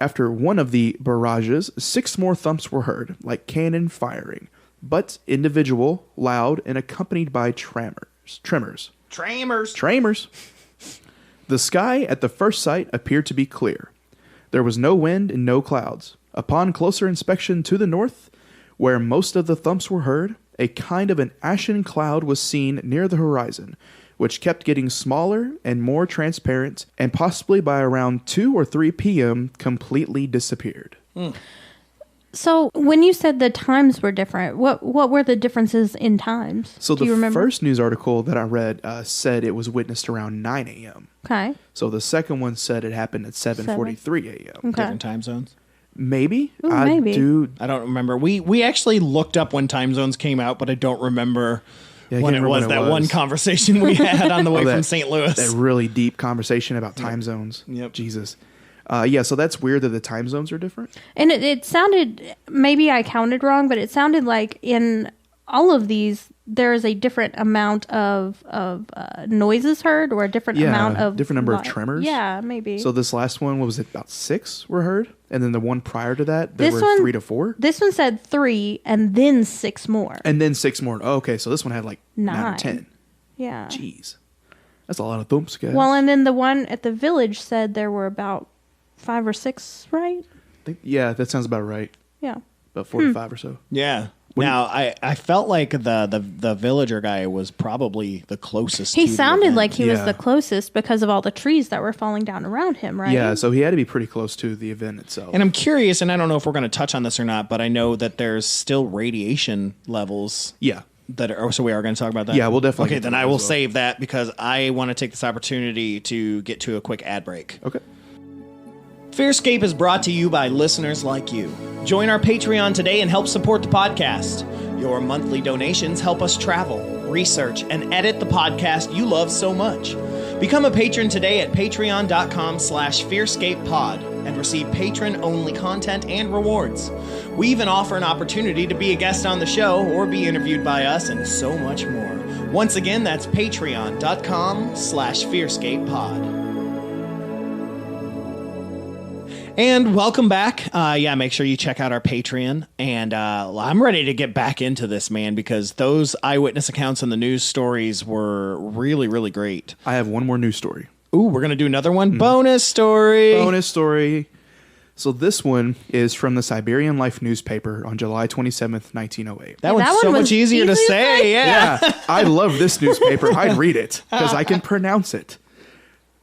after one of the barrages, 6 more thumps were heard, like cannon firing, but individual, loud, and accompanied by tremors. The sky at the first sight appeared to be clear. There was no wind and no clouds. Upon closer inspection to the north, where most of the thumps were heard, a kind of an ashen cloud was seen near the horizon, which kept getting smaller and more transparent, and possibly by around 2 or 3 p.m. completely disappeared. So when you said the times were different, what were the differences in times? So Do you the remember? first news article that I read said it was witnessed around 9 a.m. Okay. So the second one said it happened at 7:43 a.m. Okay. Different time zones. Maybe. Ooh, maybe. I don't remember. We actually looked up when time zones came out, but I don't remember Yeah, I when can't it remember was. when it That was. one conversation we had on the way from St. Louis. That really deep conversation about time zones. Yep. Jesus. Yeah, so that's weird that the time zones are different. And it sounded, maybe I counted wrong, but it sounded like in all of these, there is a different amount of noises heard, or a different amount of... different number of tremors. Yeah, maybe. So this last one, what was it, about 6 were heard? And then the one prior to that, there This were one- 3 to 4? This one said 3 and then 6 more. And then 6 more. Oh, okay, so this one had like 9 or 10. Yeah. Jeez. That's a lot of thumps, guys. Well, and then the one at the village said there were about 5 or 6, right? Yeah, that sounds about right. Yeah. About 4 to 5 or so. Yeah. Now, I felt like the villager guy was probably the closest. He to the sounded event. like he was Yeah. the closest because of all the trees that were falling down around him, right? Yeah, so he had to be pretty close to the event itself. And I'm curious, and I don't know if we're going to touch on this or not, but I know that there's still radiation levels. Yeah. That are, so we are going to talk about that? Yeah, we'll definitely Okay, get to then that I will as well. save that because I want to take this opportunity to get to a quick ad break. Okay. FearScape is brought to you by listeners like you. Join our Patreon today and help support the podcast. Your monthly donations help us travel, research, and edit the podcast you love so much. Become a patron today at patreon.com/FearScapePod and receive patron-only content and rewards. We even offer an opportunity to be a guest on the show or be interviewed by us and so much more. Once again, that's patreon.com/FearScapePod. And welcome back. Make sure you check out our Patreon. And I'm ready to get back into this, man, because those eyewitness accounts and the news stories were really, really great. I have one more news story. Ooh, we're going to do another one. Bonus story. Bonus story. So this one is from the Siberian Life newspaper on July 27th, 1908. That one's so much easier to say. Yeah. Yeah, I love this newspaper. I'd read it because I can pronounce it.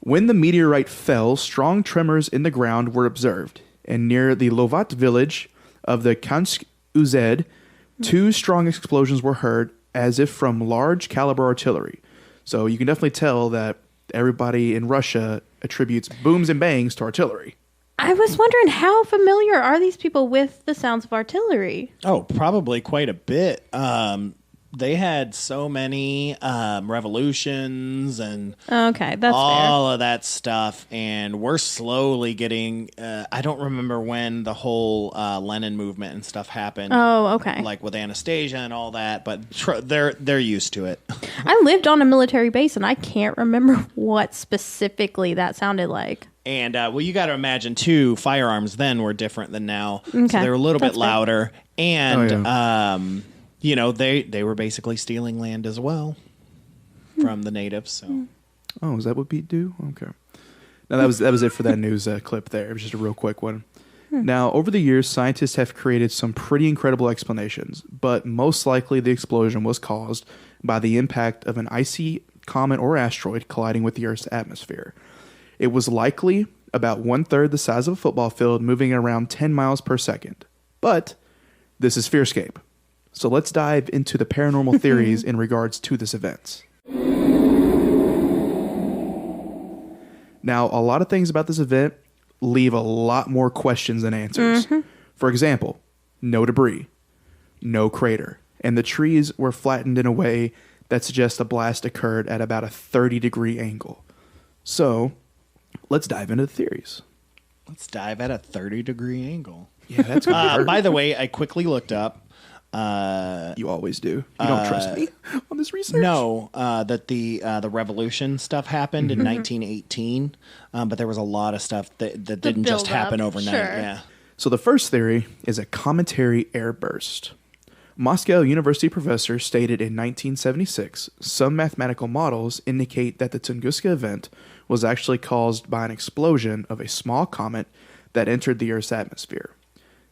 When the meteorite fell, strong tremors in the ground were observed, and near the Lovat village of the Kansk Uzed, 2 strong explosions were heard as if from large caliber artillery. So you can definitely tell that everybody in Russia attributes booms and bangs to artillery. I was wondering, how familiar are these people with the sounds of artillery? Oh, probably quite a bit. They had so many revolutions and Okay, that's all of that stuff, and we're slowly getting. I don't remember when the whole Lenin movement and stuff happened. Oh, okay. Like with Anastasia and all that, but they're used to it. I lived on a military base, and I can't remember what specifically that sounded like. And well, you got to imagine too. Firearms then were different than now, so Okay, they were a little bit that's fair. louder, and they were basically stealing land as well from the natives. So. Oh, is that what Pete do? Okay. Now that was it for that news clip there. It was just a real quick one. Now, over the years, scientists have created some pretty incredible explanations, but most likely the explosion was caused by the impact of an icy comet or asteroid colliding with the Earth's atmosphere. It was likely about 1/3 the size of a football field, moving at around 10 miles per second. But this is FearScape. So let's dive into the paranormal theories in regards to this event. Now, a lot of things about this event leave a lot more questions than answers. For example, no debris, no crater, and the trees were flattened in a way that suggests a blast occurred at about a 30-degree angle. So, let's dive into the theories. Let's dive at a 30-degree angle. Yeah, that's good. By the way, I quickly looked up. You always do. You don't trust me on this research? No, that the revolution stuff happened in 1918, but there was a lot of stuff that didn't just build-up, happen overnight. sure. Yeah. So the first theory is a cometary airburst. Moscow University professor stated in 1976, some mathematical models indicate that the Tunguska event was actually caused by an explosion of a small comet that entered the Earth's atmosphere.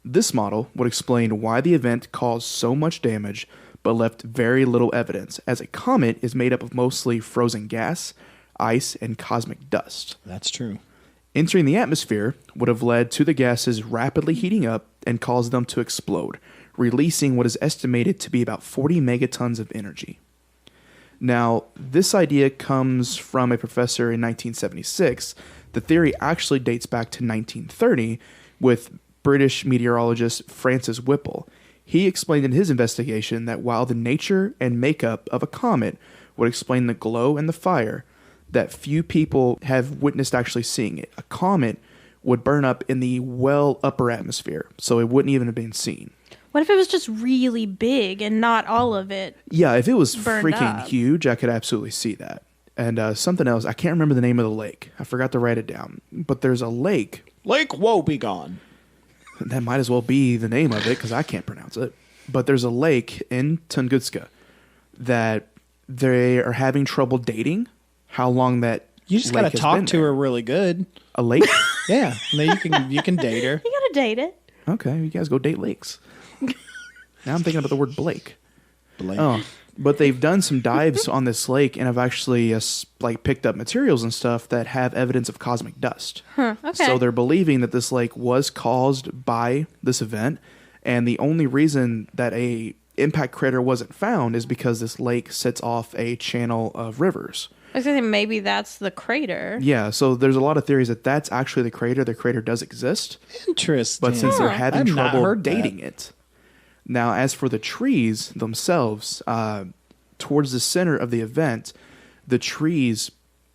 This model would explain why the event caused so much damage, but left very little evidence, as a comet is made up of mostly frozen gas, ice, and cosmic dust. That's true. Entering the atmosphere would have led to the gases rapidly heating up and caused them to explode, releasing what is estimated to be about 40 megatons of energy. Now, this idea comes from a professor in 1976. The theory actually dates back to 1930 with British meteorologist Francis Whipple. He explained in his investigation that while the nature and makeup of a comet would explain the glow and the fire, that few people have witnessed actually seeing it. A comet would burn up in the upper atmosphere, so it wouldn't even have been seen. What if it was just really big and not all of it? Yeah, if it was burned freaking up? huge, I could absolutely see that. And something else, I can't remember the name of the lake. I forgot to write it down. But there's a lake. Lake Woebegone. That might as well be the name of it because I can't pronounce it. But there's a lake in Tunguska that they are having trouble dating how long that You just lake gotta has talk been to there. her really good. A lake? Yeah, then you can date her. You gotta date it. Okay, you guys go date lakes. Now I'm thinking about the word Blake. Blake. Oh, but they've done some dives on this lake and have actually picked up materials and stuff that have evidence of cosmic dust. Okay. So they're believing that this lake was caused by this event, and the only reason that a impact crater wasn't found is because this lake sits off a channel of rivers. I was gonna say maybe that's the crater. Yeah, so there's a lot of theories that that's actually the crater. The crater does exist, Interesting. but since they're having I've not trouble heard that. dating it. Now, as for the trees themselves, towards the center of the event, the trees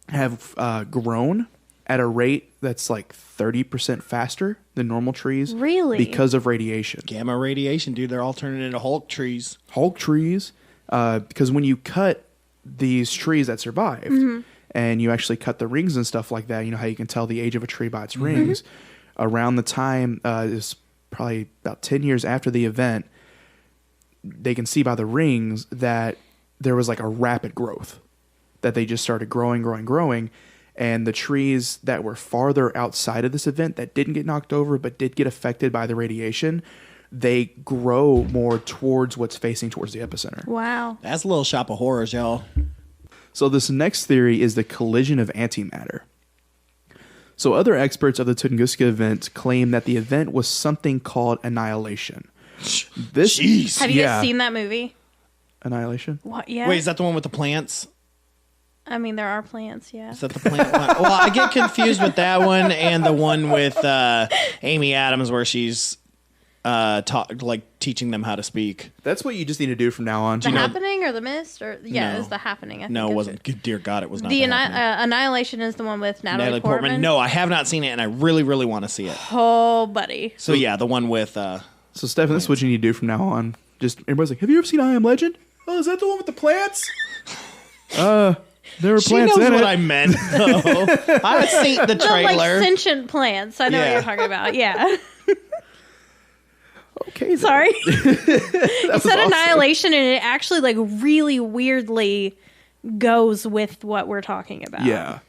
have grown at a rate that's like 30% faster than normal trees. Really? Because of radiation. Gamma radiation, dude. They're all turning into Hulk trees. Hulk trees, because when you cut these trees that survived, and you actually cut the rings and stuff like that, you know how you can tell the age of a tree by its rings. Around the time, is probably about 10 years after the event, they can see by the rings that there was like a rapid growth, that they just started growing. And the trees that were farther outside of this event that didn't get knocked over but did get affected by the radiation, they grow more towards what's facing towards the epicenter. Wow. That's a little shop of horrors, y'all. So this next theory is the collision of antimatter. So other experts of the Tunguska event claim that the event was something called annihilation. This, Jeez. Have you yeah. guys seen that movie? Annihilation? What? Yeah. Wait, is that the one with the plants? I mean, there are plants. Yeah. Is that the plant one? Well, I get confused with that one and the one with Amy Adams where she's teaching them how to speak. That's what you just need to do from now on. The Happening or The Mist? Or yeah, No. it's The Happening. I think No, it it's wasn't. Dear God, it was not. The The Happening. Annihilation is the one with Natalie Portman. No, I have not seen it, and I really, really want to see it. Oh, buddy. So yeah, the one with. So Stefan, this is what you need to do from now on. Just everybody's like, have you ever seen I Am Legend? Oh, is that the one with the plants? There were She plants knows in what it. I meant, though. I've seen the The trailer. like sentient plants. I know what Yeah. you're talking about. Yeah. Okay, then. Sorry. You said awesome. annihilation, and it actually like really weirdly goes with what we're talking about. Yeah.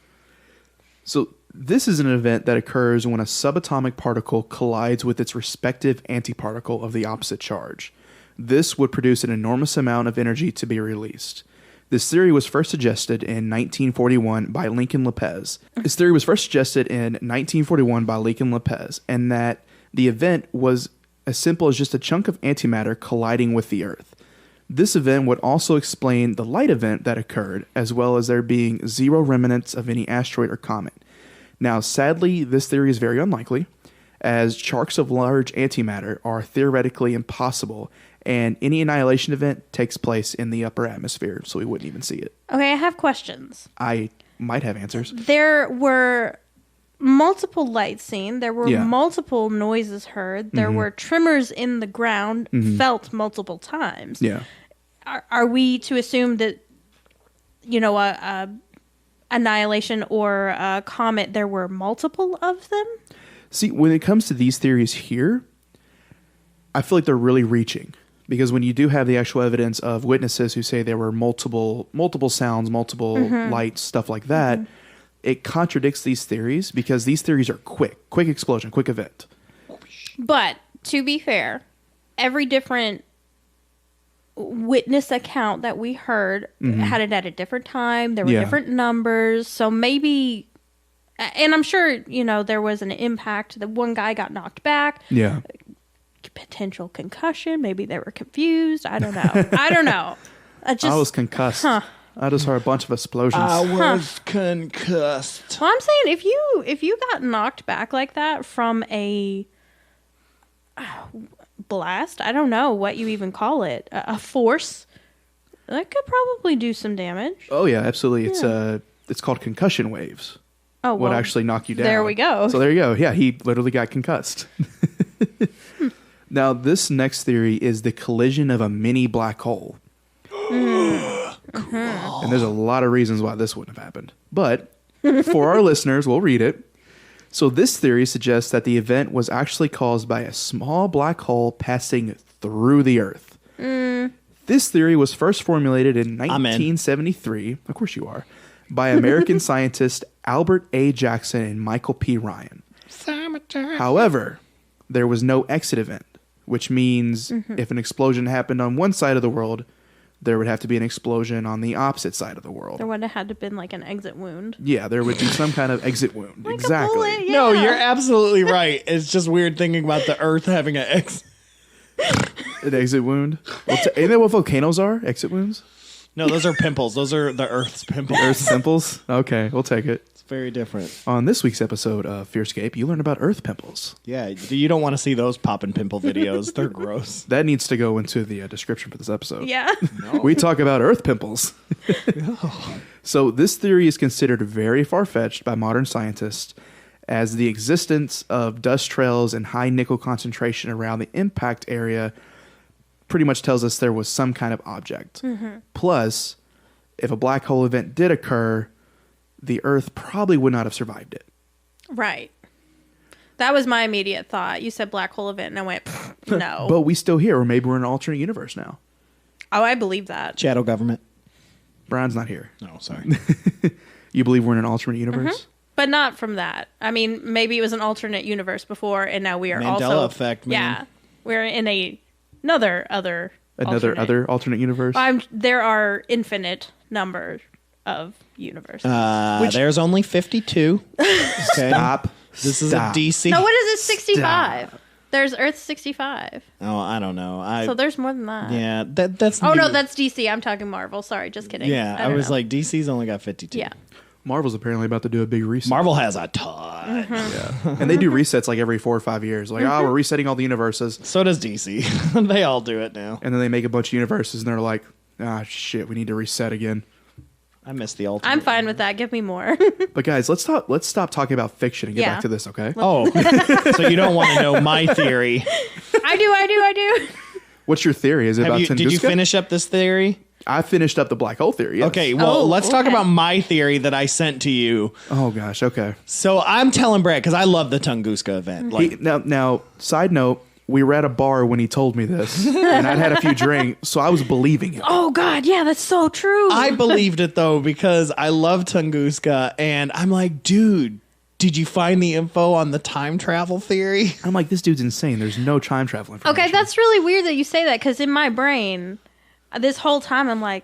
So this is an event that occurs when a subatomic particle collides with its respective antiparticle of the opposite charge. This would produce an enormous amount of energy to be released. This theory was first suggested in 1941 by Lincoln Lopez. This theory was first suggested in 1941 by Lincoln Lopez, and that the event was as simple as just a chunk of antimatter colliding with the Earth. This event would also explain the light event that occurred, as well as there being zero remnants of any asteroid or comet. Now, sadly, this theory is very unlikely, as chunks of large antimatter are theoretically impossible, and any annihilation event takes place in the upper atmosphere, so we wouldn't even see it. Okay, I have questions. I might have answers. There were multiple lights seen. There were Yeah. multiple noises heard. There were tremors in the ground felt multiple times. Yeah. Are we to assume that, you know, a annihilation or a comet, there were multiple of them? See, when it comes to these theories here, I feel like they're really reaching. Because when you do have the actual evidence of witnesses who say there were multiple sounds, multiple lights, stuff like that, it contradicts these theories because these theories are quick explosion, quick event. But to be fair, every different witness account that we heard had it at a different time. There were different numbers. So maybe, and I'm sure, there was an impact. The one guy got knocked back. Yeah. Potential concussion. Maybe they were confused. I don't know. I was concussed. I just heard a bunch of explosions. I was concussed. Well, I'm saying if you got knocked back like that from a blast, I don't know what you even call it, a force, that could probably do some damage. Oh yeah, absolutely. It's called concussion waves. Oh, what actually knock you down? There we go. So there you go. Yeah, he literally got concussed. Now, this next theory is the collision of a mini black hole. Cool. And there's a lot of reasons why this wouldn't have happened. But for our listeners, we'll read it. So this theory suggests that the event was actually caused by a small black hole passing through the Earth. This theory was first formulated in 1973, of course you are, by American scientists Albert A. Jackson and Michael P. Ryan. However, there was no exit event, which means if an explosion happened on one side of the world, there would have to be an explosion on the opposite side of the world. There would have had to been like an exit wound. Yeah, there would be some kind of exit wound. Like exactly. a bullet, yeah. No, you're absolutely right. It's just weird thinking about the Earth having an exit. An exit wound? Ain't that what volcanoes are? Exit wounds? No, those are pimples. Those are the Earth's pimples. Earth's pimples? Okay, we'll take it. It's very different. On this week's episode of FearScape, you learn about Earth pimples. Yeah, you don't want to see those poppin' pimple videos. They're gross. That needs to go into the description for this episode. Yeah. We talk about Earth pimples. So this theory is considered very far-fetched by modern scientists, as the existence of dust trails and high nickel concentration around the impact area pretty much tells us there was some kind of object. Plus, if a black hole event did occur, the Earth probably would not have survived it. Right. That was my immediate thought. You said black hole event, and I went, no. But we still here, or maybe we're in an alternate universe now. Oh, I believe that. Shadow government. Brian's not here. No, sorry. You believe we're in an alternate universe? But not from that. I mean, maybe it was an alternate universe before, and now we are Mandela also... effect, man. Yeah. We're in another alternate universe? There are infinite number of universes. There's only 52. Okay. Stop. This is a DC. No, what is it? 65. Stop. There's Earth 65. Oh, I don't know. So there's more than that. Yeah, that's... Oh, no, that's DC. I'm talking Marvel. Sorry, just kidding. Yeah, I was like, DC's only got 52. Yeah. Marvel's apparently about to do a big reset. Marvel has a ton. Yeah. And they do resets like every 4 or 5 years. Like, we're resetting all the universes. So does DC. They all do it now. And then they make a bunch of universes, and they're like, shit, we need to reset again. I miss the ultimate. I'm fine with that. Give me more. But guys, let's stop talking about fiction and get back to this, okay? Oh, so you don't want to know my theory. I do. What's your theory? Is it about Tunguska? Did you finish up this theory? I finished up the black hole theory, yes. Okay, well, let's talk about my theory that I sent to you. Oh, gosh, okay. So I'm telling Brad, because I love the Tunguska event. Now, side note, we were at a bar when he told me this, and I'd had a few drinks, so I was believing it. Oh, God, yeah, that's so true. I believed it, though, because I love Tunguska, and I'm like, dude, did you find the info on the time travel theory? I'm like, this dude's insane. There's no time travel information. Okay, that's really weird that you say that, because in my brain... this whole time, I'm like,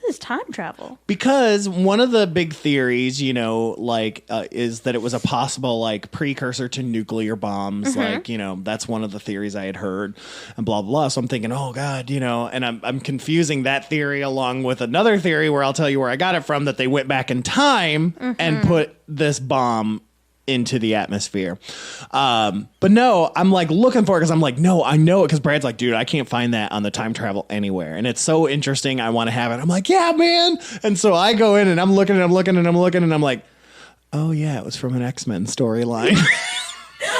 this is time travel. Because one of the big theories, is that it was a possible, precursor to nuclear bombs. That's one of the theories I had heard and blah, blah, blah. So I'm thinking, oh, God, and I'm confusing that theory along with another theory where I'll tell you where I got it from, that they went back in time and put this bomb into the atmosphere. But no, I'm looking for it because I'm like, no, I know it, because Brad's like, dude, I can't find that on the time travel anywhere. And it's so interesting. I want to have it. I'm like, yeah, man. And so I go in and I'm looking and I'm like, oh yeah, it was from an X-Men storyline.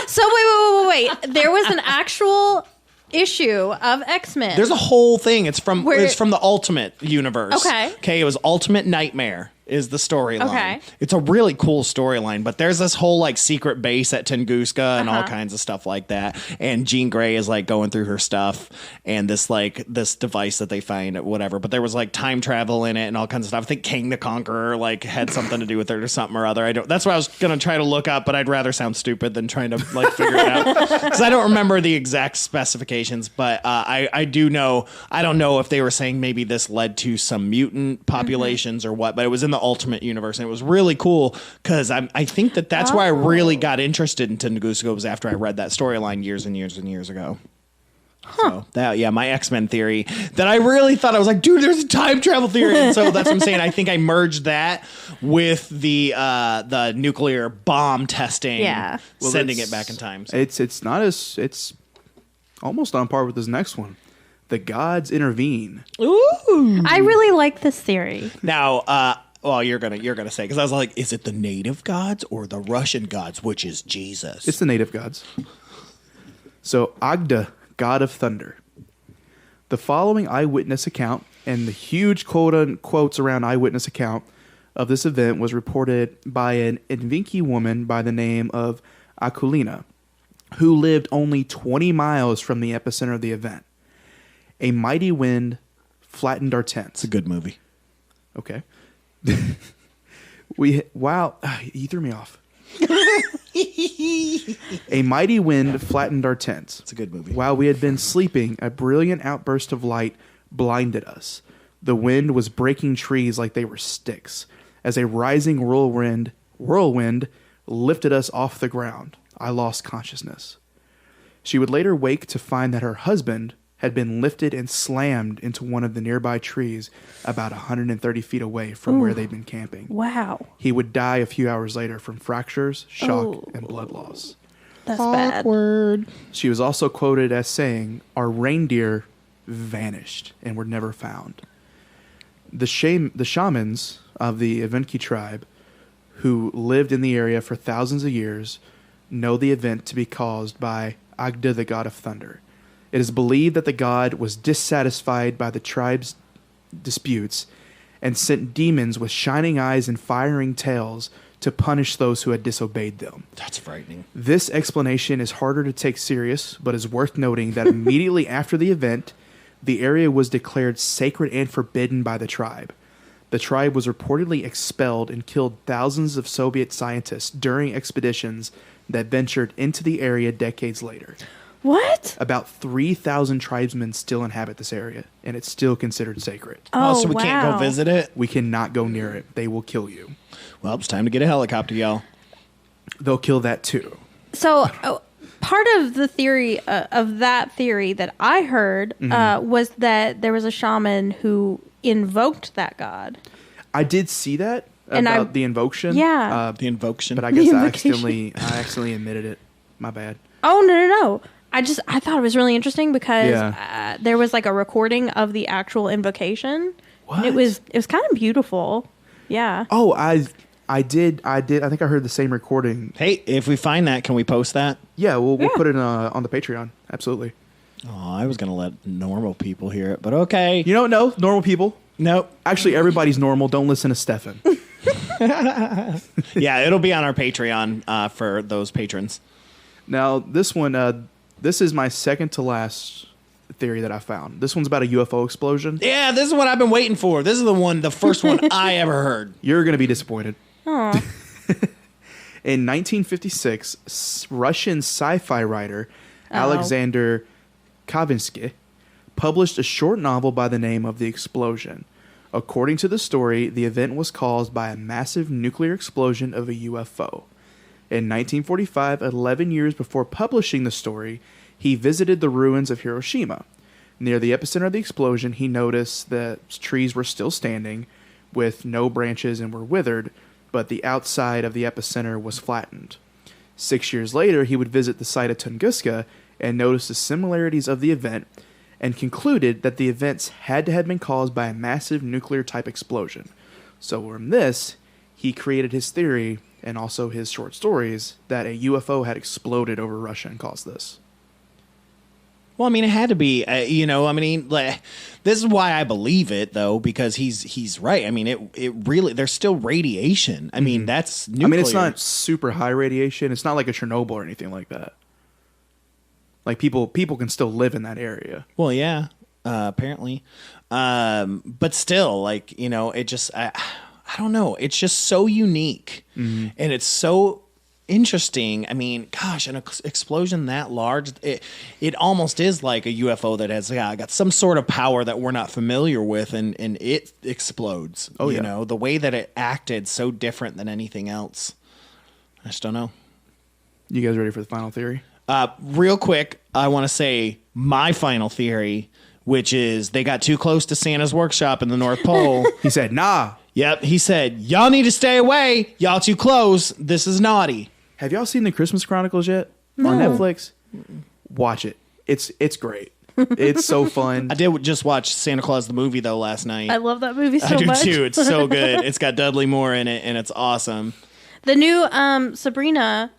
So wait. There was an actual issue of X-Men. There's a whole thing. It's from the Ultimate universe. Okay. It was Ultimate Nightmare. is the storyline. Okay. It's a really cool storyline, but there's this whole like secret base at Tunguska and all kinds of stuff like that. And Jean Grey is like going through her stuff and this device that they find, whatever. But there was like time travel in it and all kinds of stuff. I think King the Conqueror like had something to do with it or something or other. That's what I was gonna try to look up, but I'd rather sound stupid than trying to like figure it out because I don't remember the exact specifications. But I do know. I don't know if they were saying maybe this led to some mutant populations or what, but it was in the Ultimate Universe, and it was really cool because I think that's why I really got interested in Tunguska was after I read that storyline years and years and years ago. So my X-Men theory that I really thought I was like, dude, there's a time travel theory, and so that's what I'm saying. I think I merged that with the nuclear bomb testing, sending it back in time. So. It's almost on par with this next one. The gods intervene. Ooh, I really like this theory. Now, well, you're gonna say because I was like, is it the native gods or the Russian gods, which is Jesus? It's the native gods. So Agda, god of thunder. The following eyewitness account and the huge quotes around eyewitness account of this event was reported by an Invinki woman by the name of Akulina, who lived only 20 miles from the epicenter of the event. A mighty wind flattened our tents. It's a good movie. Okay. You threw me off. A mighty wind flattened our tents. It's a good movie. While we had been sleeping, a brilliant outburst of light blinded us. The wind was breaking trees like they were sticks, as a rising whirlwind lifted us off the ground. I lost consciousness. She would later wake to find that her husband had been lifted and slammed into one of the nearby trees about 130 feet away from where they'd been camping. Wow. He would die a few hours later from fractures, shock, and blood loss. That's Awkward. bad. She was also quoted as saying, "Our reindeer vanished and were never found." The shamans of the Evenki tribe, who lived in the area for thousands of years, know the event to be caused by Agda, the god of thunder. It is believed that the god was dissatisfied by the tribe's disputes and sent demons with shining eyes and firing tails to punish those who had disobeyed them. That's frightening. This explanation is harder to take serious, but is worth noting that immediately after the event, the area was declared sacred and forbidden by the tribe. The tribe was reportedly expelled and killed thousands of Soviet scientists during expeditions that ventured into the area decades later. What? About 3,000 tribesmen still inhabit this area, and it's still considered sacred. Oh, so we can't go visit it? We cannot go near it. They will kill you. Well, it's time to get a helicopter, y'all. They'll kill that too. So part of the theory that I heard was that there was a shaman who invoked that god. I did see that about the invocation. Yeah. The invocation. But I guess I accidentally admitted it. My bad. Oh, no. I thought it was really interesting because there was like a recording of the actual invocation. What? It was kind of beautiful. Yeah. Oh, I did. I think I heard the same recording. Hey, if we find that, can we post that? Yeah, we'll put it on the Patreon. Absolutely. Oh, I was going to let normal people hear it, but okay. You don't know normal people. Nope. Actually, everybody's normal. Don't listen to Stefan. Yeah, it'll be on our Patreon for those patrons. Now, this one, this is my second to last theory that I found. This one's about a UFO explosion. Yeah, this is what I've been waiting for. This is the first one I ever heard. You're going to be disappointed. Aww. In 1956, Russian sci-fi writer Alexander Kavinsky published a short novel by the name of The Explosion. According to the story, the event was caused by a massive nuclear explosion of a UFO. In 1945, 11 years before publishing the story, he visited the ruins of Hiroshima. Near the epicenter of the explosion, he noticed that trees were still standing, with no branches and were withered, but the outside of the epicenter was flattened. 6 years later, he would visit the site of Tunguska and notice the similarities of the event, and concluded that the events had to have been caused by a massive nuclear-type explosion. So from this, he created his theory, and also his short stories, that a UFO had exploded over Russia and caused this. Well, I mean, it had to be, this is why I believe it, though, because he's right. I mean, it really, there's still radiation. I mean, that's nuclear. I mean, it's not super high radiation. It's not like a Chernobyl or anything like that. Like people can still live in that area. Well, yeah, apparently. But still, like, it just, I don't know. It's just so unique. And it's so interesting. I mean, gosh, an explosion that large, it almost is like a UFO that has got some sort of power that we're not familiar with, and it explodes. Oh, you know, the way that it acted, so different than anything else. I just don't know. You guys ready for the final theory? Real quick, I want to say my final theory, which is they got too close to Santa's workshop in the North Pole. He said, nah. Yep, he said, y'all need to stay away. Y'all too close. This is naughty. Have y'all seen the Christmas Chronicles yet on Netflix? Watch it. It's great. It's so fun. I did just watch Santa Claus the movie, though, last night. I love that movie so much. I do, too. It's so good. It's got Dudley Moore in it, and it's awesome. The new Sabrina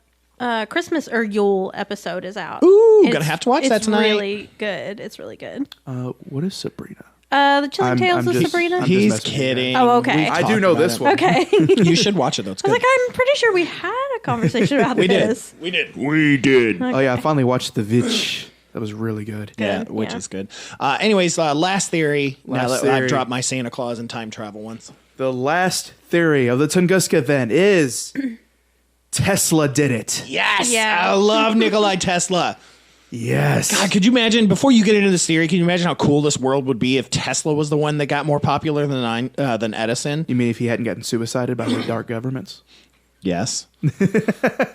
Christmas or Yule episode is out. Ooh, gonna have to watch that tonight. It's really good. It's really good. What is Sabrina? The Chilling Tales of Sabrina? He's kidding. Oh, okay. I do know this one. Okay. You should watch it, though. It's good. I was like, I'm pretty sure we had a conversation about this. We did. Okay. Oh, yeah. I finally watched The Witch. That was really good. Yeah, which is good. Anyways, last theory. Now that I've dropped my Santa Claus and time travel once. The last theory of the Tunguska event is Tesla did it. Yes. Yeah. I love Nikola Tesla. Yes. God, could you imagine, before you get into this theory, can you imagine how cool this world would be if Tesla was the one that got more popular than Edison? You mean if he hadn't gotten suicided by the dark governments? Yes.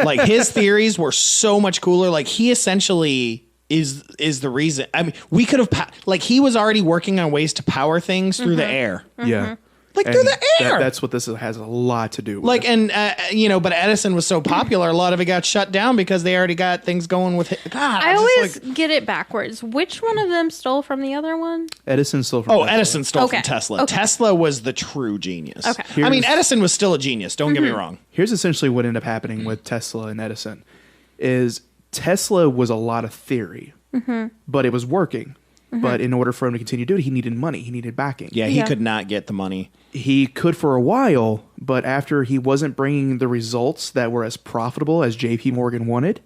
Like, his theories were so much cooler. Like, he essentially is the reason. I mean, we could have, he was already working on ways to power things through the air. Yeah. Like, through the air. That's what this has a lot to do with. Like, and, but Edison was so popular, a lot of it got shut down because they already got things going with it. God, I always get it backwards. Which one of them stole from the other one? Edison stole from Tesla. Edison stole from Tesla. Okay. Tesla was the true genius. Okay. I mean, Edison was still a genius. Don't get me wrong. Here's essentially what ended up happening with Tesla and Edison. Is Tesla was a lot of theory, but it was working. But in order for him to continue to do it, he needed money. He needed backing. Yeah, he could not get the money. He could for a while, but after he wasn't bringing the results that were as profitable as J.P. Morgan wanted,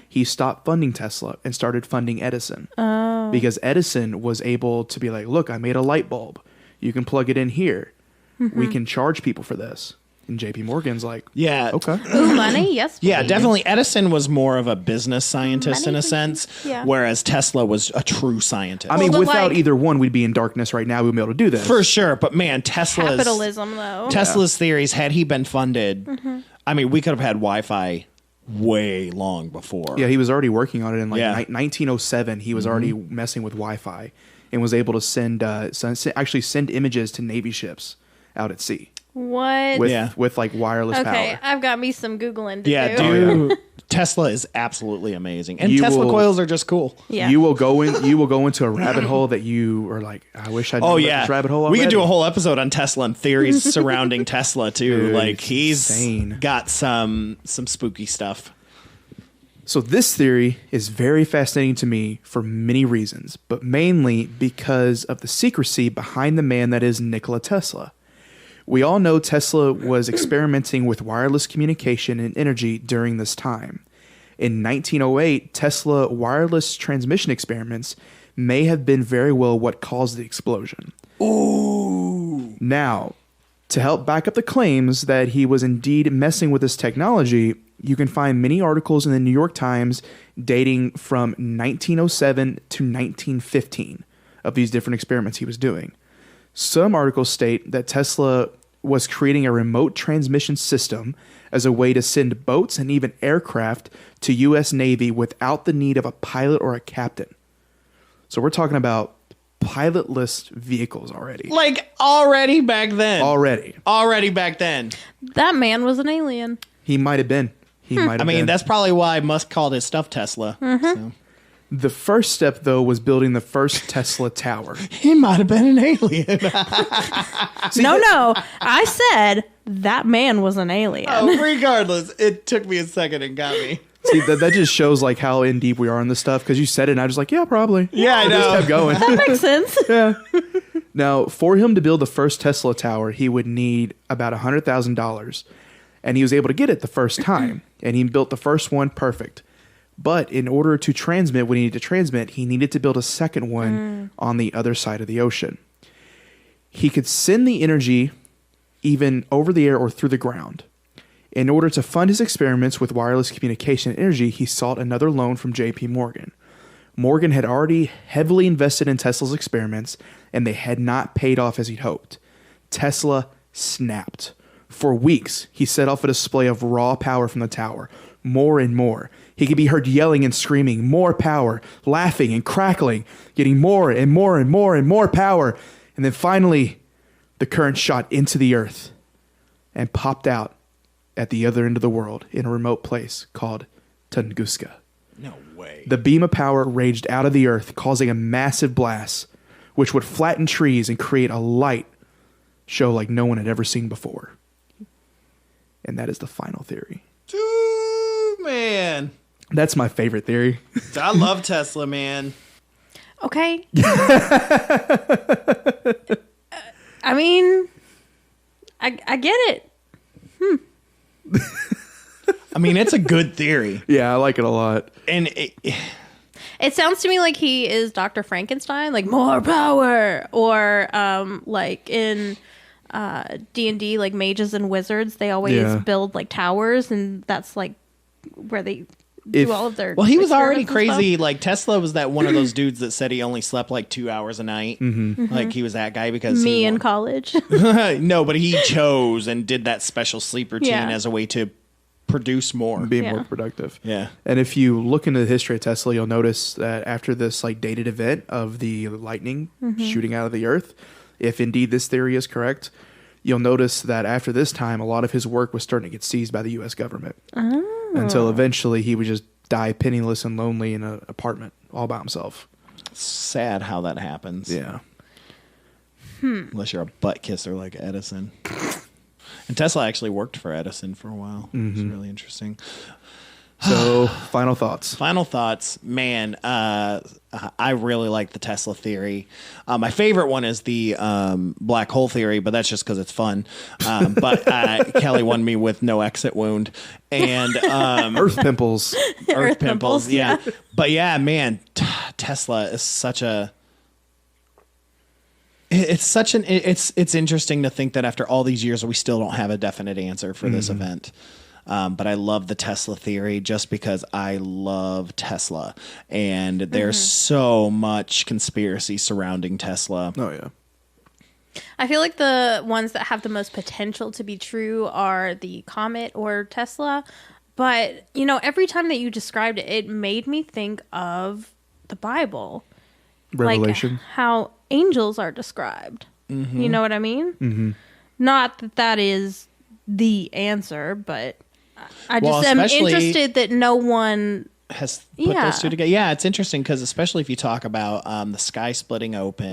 he stopped funding Tesla and started funding Edison. Oh. Because Edison was able to be like, look, I made a light bulb. You can plug it in here. We can charge people for this. And J.P. Morgan's like, yeah, okay. Ooh, money? Yes, please. Yeah, definitely. Edison was more of a business scientist in a sense, whereas Tesla was a true scientist. I mean, without either one, we'd be in darkness right now. We'd be able to do this. For sure. But man, capitalism, though. Tesla's theories, had he been funded, I mean, we could have had Wi-Fi way long before. Yeah, he was already working on it in 1907. He was already messing with Wi-Fi and was able to send images to Navy ships out at sea. What? With like wireless power. Okay, I've got me some Googling to do. Yeah, dude. Tesla is absolutely amazing. And Tesla coils are just cool. Yeah. You will go into a rabbit hole that you are like, I wish I knew this rabbit hole already. We could do a whole episode on Tesla and theories surrounding Tesla too. Dude, like he's insane. Got some spooky stuff. So this theory is very fascinating to me for many reasons, but mainly because of the secrecy behind the man that is Nikola Tesla. We all know Tesla was experimenting with wireless communication and energy during this time. In 1908, Tesla wireless transmission experiments may have been very well what caused the explosion. Ooh. Now, to help back up the claims that he was indeed messing with this technology, you can find many articles in the New York Times dating from 1907 to 1915 of these different experiments he was doing. Some articles state that Tesla was creating a remote transmission system as a way to send boats and even aircraft to U.S. Navy without the need of a pilot or a captain. So we're talking about pilotless vehicles already. Like already back then. Already back then. That man was an alien. He might have been. I mean, that's probably why Musk called his stuff Tesla. So. The first step, though, was building the first Tesla tower. He might have been an alien. No. I said that man was an alien. Oh, regardless, it took me a second and got me. See, that just shows like how in deep we are in this stuff because you said it and I was like, yeah, probably. Yeah, I know. Just kept going. That makes sense. Yeah. Now, for him to build the first Tesla tower, he would need about $100,000. And he was able to get it the first time. And he built the first one perfect. But in order to transmit what he needed to transmit, he needed to build a second one on the other side of the ocean. He could send the energy even over the air or through the ground. In order to fund his experiments with wireless communication and energy, he sought another loan from J.P. Morgan. Morgan had already heavily invested in Tesla's experiments, and they had not paid off as he'd hoped. Tesla snapped. For weeks, he set off a display of raw power from the tower, more and more. He could be heard yelling and screaming, more power, laughing and crackling, getting more and more and more and more power. And then finally, the current shot into the earth and popped out at the other end of the world in a remote place called Tunguska. No way. The beam of power raged out of the earth, causing a massive blast, which would flatten trees and create a light show like no one had ever seen before. And that is the final theory. Man. That's my favorite theory. I love Tesla, man. Okay. I mean, I get it. I mean, it's a good theory. Yeah, I like it a lot. And It sounds to me like he is Dr. Frankenstein, like more power, or like in D&D, like mages and wizards, they always build like towers, and that's like where they do all of their. Well, he was already experiments and crazy. stuff. Like Tesla was that one of those dudes that said he only slept like 2 hours a night. Like he was that guy because Me he in college. No, but he chose and did that special sleep routine Yeah. as a way to produce more. Be more productive. Yeah. And if you look into the history of Tesla, you'll notice that after this like dated event of the lightning shooting out of the earth, if indeed this theory is correct, you'll notice that after this time, a lot of his work was starting to get seized by the U.S. government. Until eventually he would just die penniless and lonely in an apartment all by himself. Sad how that happens. Yeah. Unless you're a butt kisser like Edison. And Tesla actually worked for Edison for a while. It's really interesting. So, final thoughts. Final thoughts, man. I really like the Tesla theory. My favorite one is the black hole theory, but that's just because it's fun. But Kelly won me with no exit wound and Earth Pimples. Earth Pimples. Yeah, but yeah, man, Tesla is such a. It's interesting to think that after all these years, we still don't have a definite answer for this event. But I love the Tesla theory just because I love Tesla. And there's so much conspiracy surrounding Tesla. Oh, yeah. I feel like the ones that have the most potential to be true are the comet or Tesla. But, you know, every time that you described it, it made me think of the Bible. Revelation. Like how angels are described. You know what I mean? Not that that is the answer, but I just am interested that no one has put those two together. Yeah, it's interesting because especially if you talk about the sky splitting open,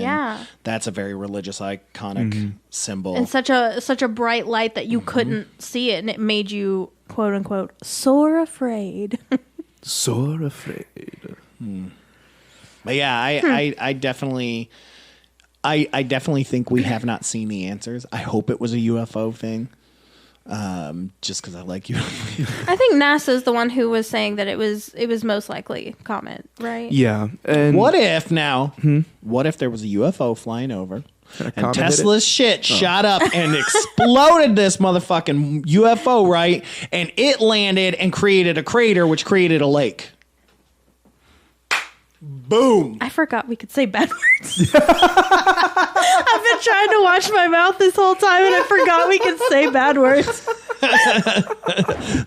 that's a very religious, iconic symbol. And such a bright light that you couldn't see it, and it made you, quote unquote, sore afraid. Sore afraid. But yeah, I definitely think we have not seen the answers. I hope it was a UFO thing. Just because I like you. I think NASA is the one who was saying that it was most likely comet, right? Yeah. And what if now? What if there was a UFO flying over and Tesla's shit shot up and exploded this motherfucking UFO, right? And it landed and created a crater, which created a lake. Boom. I forgot we could say bad words. I've been trying to watch my mouth this whole time and I forgot we could say bad words.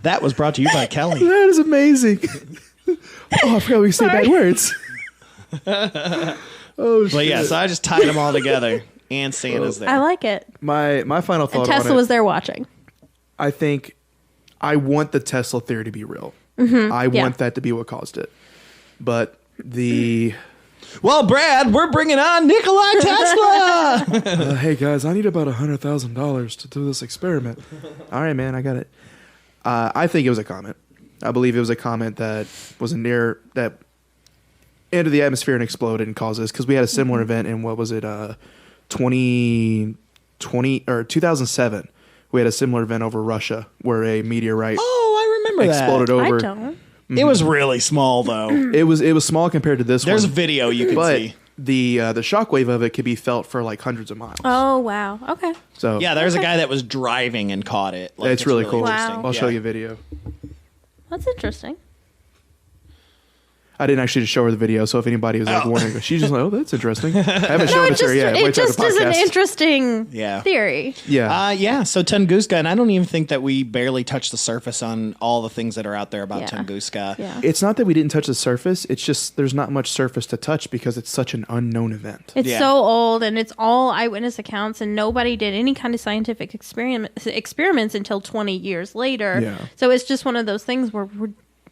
That was brought to you by Kelly. That is amazing. Oh, I forgot we could say bad words. Oh, shit. But yeah, so I just tied them all together. And Santa's there. I like it. My final thought and Tesla on it, was there watching. I think I want the Tesla theory to be real. I want that to be what caused it. But well, Brad, we're bringing on Nikola Tesla. Hey guys, I need about $100,000 to do this experiment. All right, man, I got it. I think it was a comet. I believe it was a comet that was that entered the atmosphere and exploded and caused this, because we had a similar event in, what was it, 2020 or 2007. We had a similar event over Russia where a meteorite I remember exploded that. over. I don't. It was really small, though. It was small compared to this There's one. a video you can but see. the shockwave of it could be felt for like hundreds of miles. Oh, wow. Okay. So Yeah, there's a guy that was driving and caught it. Like, it's really cool. interesting. Wow. I'll show Yeah. you a video. That's interesting. I didn't actually just show her the video, so if anybody was like wondering, she's just like, "Oh, that's interesting." I haven't shown it to her yet. Wait It till just the is an podcast. interesting Yeah. theory. Yeah, Yeah, so Tunguska, and I don't even think that we barely touched the surface on all the things that are out there about Yeah. Tunguska. Yeah. it's not that we didn't touch the surface. It's just there's not much surface to touch because it's such an unknown event. It's Yeah. so old, and it's all eyewitness accounts, and nobody did any kind of scientific experiments until 20 years later. Yeah. So it's just one of those things where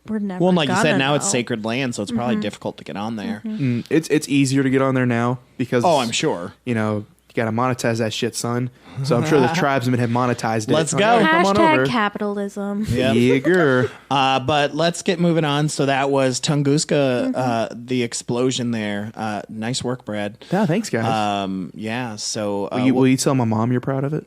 we're never. Well, like you said, gonna now it's know. sacred land, so it's probably difficult to get on there. It's easier to get on there now because Oh, I'm sure. you got to monetize that shit, son. So I'm sure the tribesmen have monetized it. Let's go. Oh, come on over. Hashtag capitalism. Yeah. Yeager. But let's get moving on. So that was Tunguska, the explosion there. Nice work, Brad. Yeah, thanks, guys. Yeah, so will you tell my mom you're proud of it?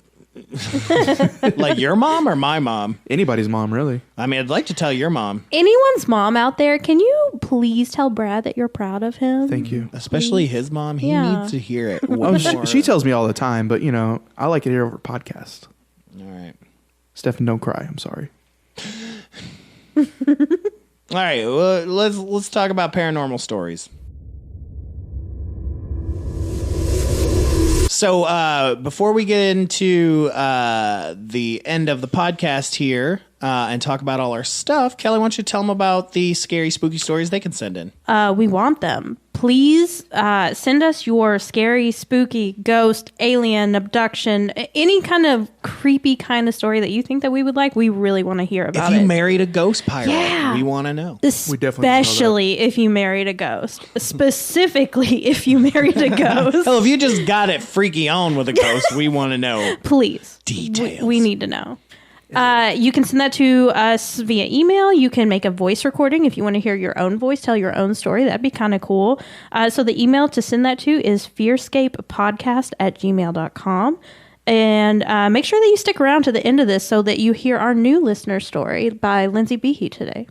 like your mom or my mom? Anybody's mom, really. I mean, I'd like to tell your mom, Anyone's mom out there, can you please tell Brad that you're proud of him? Thank you. especially his mom. He Yeah. needs to hear it. Oh, way she, more. she tells me all the time, but I like it here over podcast. All right. Stefan, don't cry. I'm sorry. All right. Well, let's talk about paranormal stories. So before we get into the end of the podcast here and talk about all our stuff, Kelly, why don't you tell them about the scary, spooky stories they can send in? We want them. Please send us your scary, spooky, ghost, alien, abduction, any kind of creepy kind of story that you think that we would like. We really want to hear about If you it. married a ghost pirate, Yeah. we want to know. We definitely know that. Especially if you married a ghost. Specifically if you married a ghost. Hell, if you just got it freaky on with a ghost, we want to know. Please. Details. We need to know. You can send that to us via email. You can make a voice recording if you want to hear your own voice, tell your own story. That'd be kind of cool. So the email to send that to is fearscapepodcast@gmail.com. And make sure that you stick around to the end of this so that you hear our new listener story by Lindsay Behe today.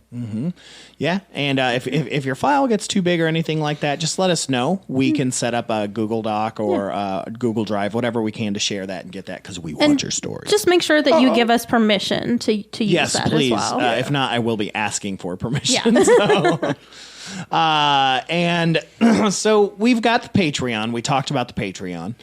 Yeah, and if your file gets too big or anything like that, just let us know. We can set up a Google Doc or Google Drive, whatever we can to share that and get that because we want your stories. Just make sure that you give us permission to use yes, that please. as well. If not, I will be asking for permission. Yeah. So. And so we've got the Patreon. We talked about the Patreon.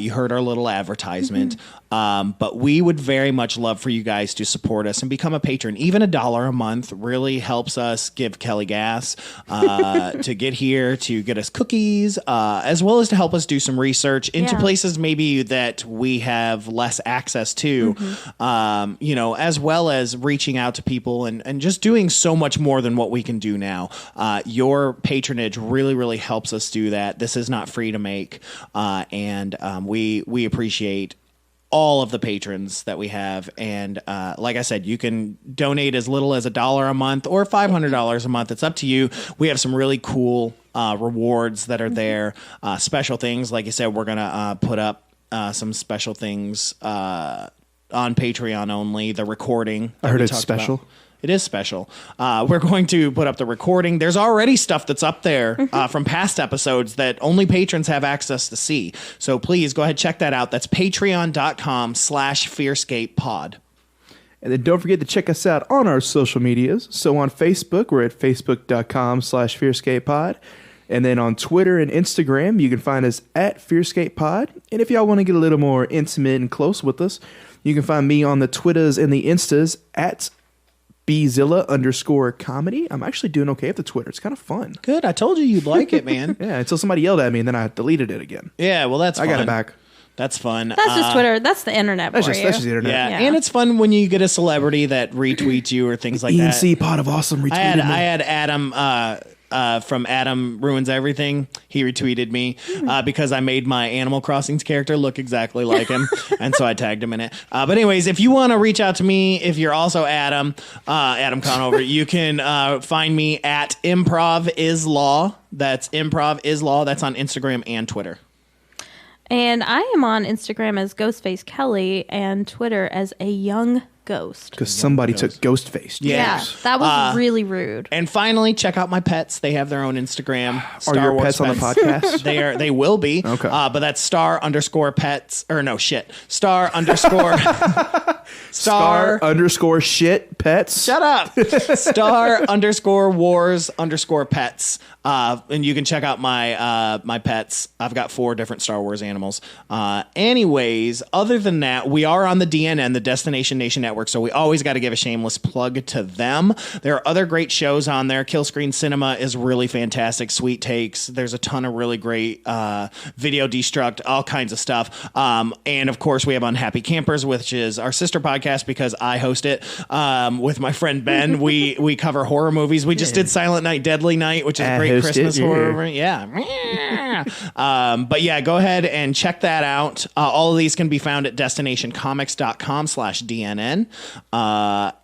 You heard our little advertisement. But we would very much love for you guys to support us and become a patron. Even $1 a month really helps us give Kelly gas to get here, to get us cookies, as well as to help us do some research into places maybe that we have less access to, as well as reaching out to people and just doing so much more than what we can do now. Your patronage really, really helps us do that. This is not free to make, and we appreciate all of the patrons that we have. And like I said, you can donate as little as $1 a month or $500 a month. It's up to you. We have some really cool rewards that are there. Special things. Like you said, we're going to put up some special things on Patreon only. The recording. I heard it's special. It is special. We're going to put up the recording. There's already stuff that's up there from past episodes that only patrons have access to see. So please go ahead, check that out. That's patreon.com/FearScapePod. And then don't forget to check us out on our social medias. So on Facebook, we're at facebook.com/FearScapePod. And then on Twitter and Instagram, you can find us at FearScapePod. And if y'all want to get a little more intimate and close with us, you can find me on the Twitters and the Instas at Bzilla_comedy. I'm actually doing okay with the Twitter. It's kind of fun. Good. I told you you'd like it, man. Yeah, until somebody yelled at me and then I deleted it again. Yeah, well, that's fun. I got it back. That's fun. That's just Twitter. That's the internet That's for just you. the internet. Yeah. Yeah. And it's fun when you get a celebrity that retweets you or things like that. ENC Pod of Awesome retweeted me. I had Adam from Adam Ruins Everything. He retweeted me because I made my Animal Crossings character look exactly like him, and so I tagged him in it. But anyways, if you want to reach out to me, if you're also Adam Conover, you can find me at Improv Is Law. That's Improv Is Law. That's on Instagram and Twitter. And I am on Instagram as Ghostface Kelly and Twitter as a young ghost. Because somebody took Ghostface. Yeah, that was really rude. And finally, check out my pets. They have their own Instagram. Are your pets on the podcast? They will be. Okay. But that's star_pets or no shit. Star_shit pets. Shut up. Star_wars_pets. And you can check out my pets. I've got 4 different Star Wars animals. Anyways, other than that, we are on the DNN, the Destination Nation Network, so we always got to give a shameless plug to them. There are other great shows on there. Kill Screen Cinema is really fantastic. Sweet Takes. There's a ton of really great Video Destruct, all kinds of stuff. And of course, we have Unhappy Campers, which is our sister podcast because I host it with my friend Ben. We cover horror movies. We just did Silent Night, Deadly Night, which is a great Christmas horror. Yeah. But yeah, go ahead and check that out. All of these can be found at destinationcomics.com/DNN.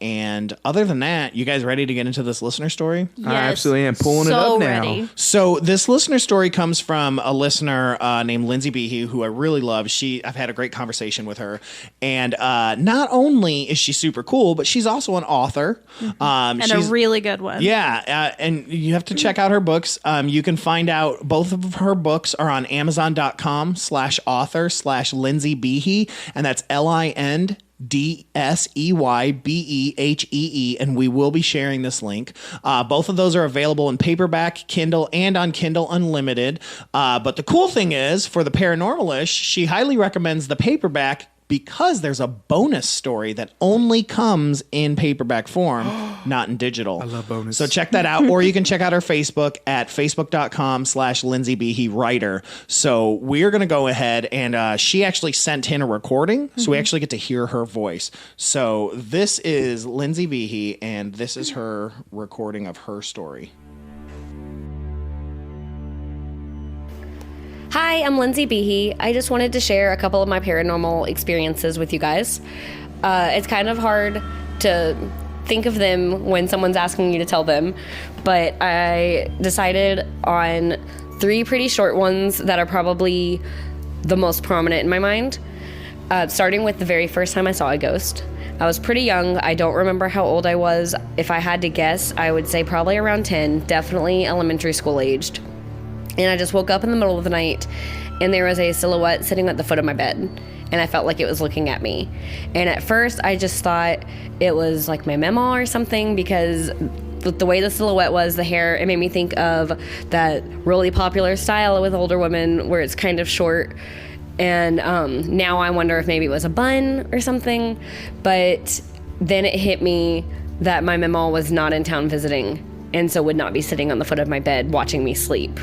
And other than that, you guys ready to get into this listener story? Yes. I absolutely am pulling it up now. Ready. So this listener story comes from a listener named Lindsay Behe, who I really love. I've had a great conversation with her. And not only is she super cool, but she's also an author. And a really good one. Yeah. And you have to check out her books. You can find out both of her books are on amazon.com/author/Lindsay Behe. And that's LINDSEYBEHEE, and we will be sharing this link. Both of those are available in paperback, Kindle, and on Kindle Unlimited. But the cool thing is, for the Paranormalish, she highly recommends the paperback because there's a bonus story that only comes in paperback form, not in digital. I love bonus. So check that out, or you can check out her Facebook at facebook.com/Lindsay Behe Writer. So we're going to go ahead and she actually sent in a recording, so we actually get to hear her voice. So this is Lindsay Behe, and this is her recording of her story. Hi, I'm Lindsay Behe. I just wanted to share a couple of my paranormal experiences with you guys. It's kind of hard to think of them when someone's asking you to tell them, but I decided on 3 pretty short ones that are probably the most prominent in my mind. Starting with the very first time I saw a ghost. I was pretty young. I don't remember how old I was. If I had to guess, I would say probably around 10, definitely elementary school aged. And I just woke up in the middle of the night, and there was a silhouette sitting at the foot of my bed, and I felt like it was looking at me. And at first, I just thought it was like my mama or something, because the way the silhouette was, the hair, it made me think of that really popular style with older women where it's kind of short. And now I wonder if maybe it was a bun or something. But then it hit me that my mama was not in town visiting, and so would not be sitting on the foot of my bed watching me sleep.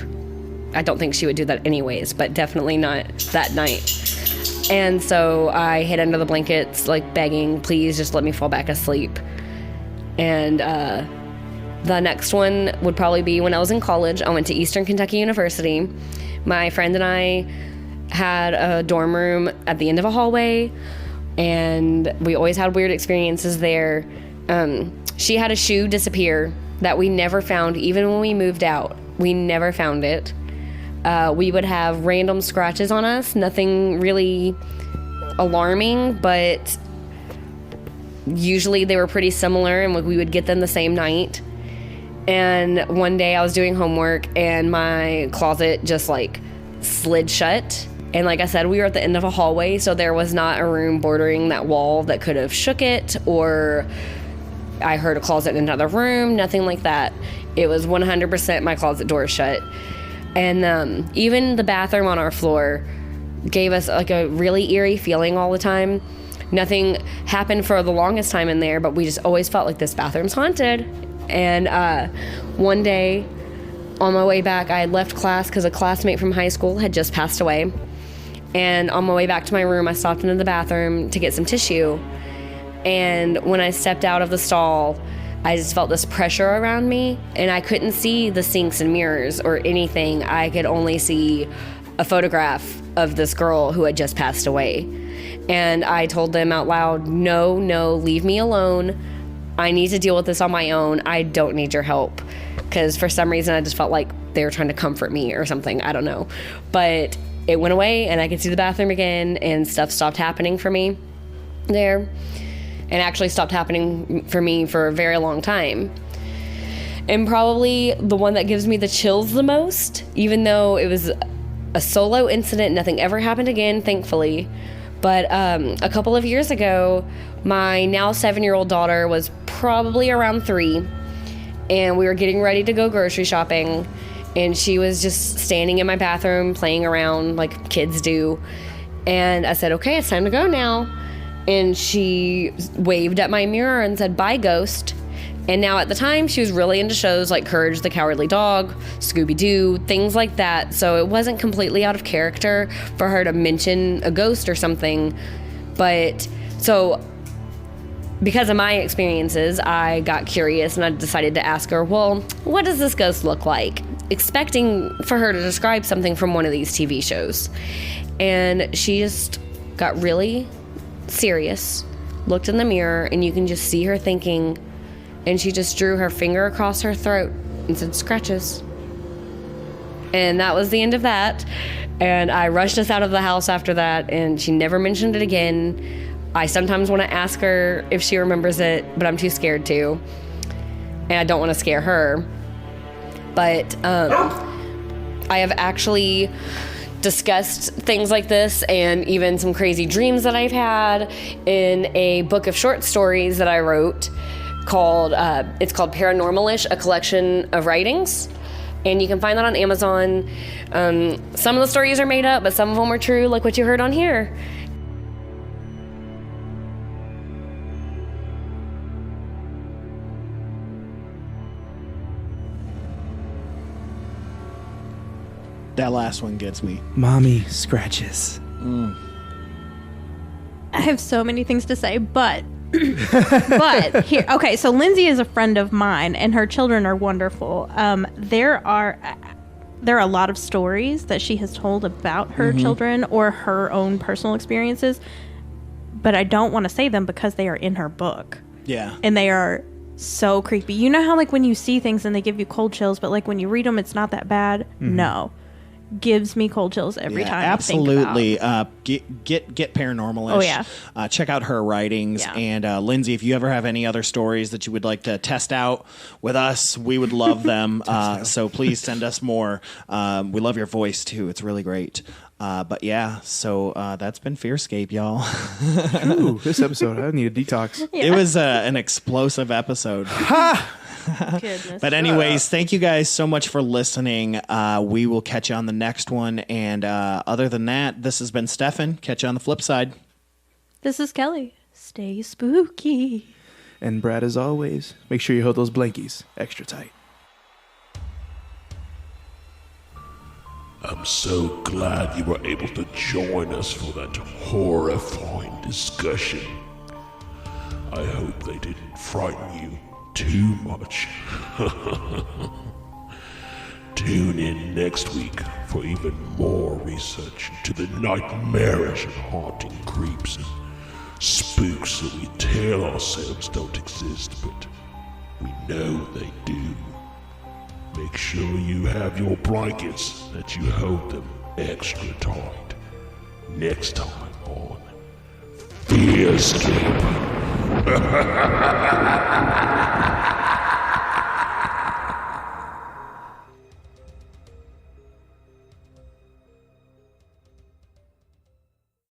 I don't think she would do that anyways, but definitely not that night. And so I hid under the blankets, like begging, please just let me fall back asleep. And the next one would probably be when I was in college. I went to Eastern Kentucky University. My friend and I had a dorm room at the end of a hallway, and we always had weird experiences there. She had a shoe disappear that we never found, even when we moved out. We never found it. We would have random scratches on us, nothing really alarming, but usually they were pretty similar, and we would get them the same night. And one day I was doing homework, and my closet just like slid shut. And like I said, we were at the end of a hallway, so there was not a room bordering that wall that could have shook it, or I heard a closet in another room, nothing like that. It was 100% my closet door shut. And even the bathroom on our floor gave us like a really eerie feeling all the time. Nothing happened for the longest time in there, but we just always felt like this bathroom's haunted. And one day on my way back, I had left class because a classmate from high school had just passed away. And on my way back to my room, I stopped into the bathroom to get some tissue. And when I stepped out of the stall, I just felt this pressure around me, and I couldn't see the sinks and mirrors or anything. I could only see a photograph of this girl who had just passed away. And I told them out loud, no, leave me alone. I need to deal with this on my own. I don't need your help. Because for some reason, I just felt like they were trying to comfort me or something. I don't know. But it went away, and I could see the bathroom again, and stuff stopped happening for me there. And actually stopped happening for me for a very long time. And probably the one that gives me the chills the most, even though it was a solo incident, nothing ever happened again, thankfully. But a couple of years ago, my now 7-year-old daughter was probably around 3, and we were getting ready to go grocery shopping, and she was just standing in my bathroom playing around like kids do. And I said, okay, it's time to go now. And she waved at my mirror and said, bye, Ghost. And now at the time, she was really into shows like Courage the Cowardly Dog, Scooby-Doo, things like that. So it wasn't completely out of character for her to mention a ghost or something. But so because of my experiences, I got curious and I decided to ask her, well, what does this ghost look like? Expecting for her to describe something from one of these TV shows. And she just got really serious, looked in the mirror, and you can just see her thinking. And she just drew her finger across her throat and said, scratches. And that was the end of that. And I rushed us out of the house after that, and she never mentioned it again. I sometimes want to ask her if she remembers it, but I'm too scared to. And I don't want to scare her. But I have actually discussed things like this and even some crazy dreams that I've had in a book of short stories that I wrote. It's called Paranormalish, a collection of writings, and you can find that on Amazon. Some of the stories are made up, but some of them are true, like what you heard on here. That last one gets me. Mommy scratches. I have so many things to say, but here, okay, so Lindsay is a friend of mine, and her children are wonderful. There are a lot of stories that she has told about her children or her own personal experiences, but I don't want to say them because they are in her book. Yeah. And they are so creepy. You know how, like, when you see things and they give you cold chills, but, like, when you read them, it's not that bad? No. Gives me cold chills every time. Absolutely. Get Paranormalish. Oh, yeah. Check out her writings. Yeah. And Lindsay, if you ever have any other stories that you would like to test out with us, we would love them. So please send us more. We love your voice too. It's really great. But yeah, so that's been FearScape, y'all. Ooh, this episode, I need a detox. Yeah. It was an explosive episode. Goodness. But anyways, thank you guys so much for listening. We will catch you on the next one. And other than that, this has been Stefan. Catch you on the flip side. This is Kelly. Stay spooky. And Brad, as always, make sure you hold those blankies extra tight. I'm so glad you were able to join us for that horrifying discussion. I hope they didn't frighten you too much. Tune in next week for even more research into the nightmarish and haunting creeps and spooks that we tell ourselves don't exist, but we know they do. Make sure you have your blankets, that you hold them extra tight. Next time on FearScape.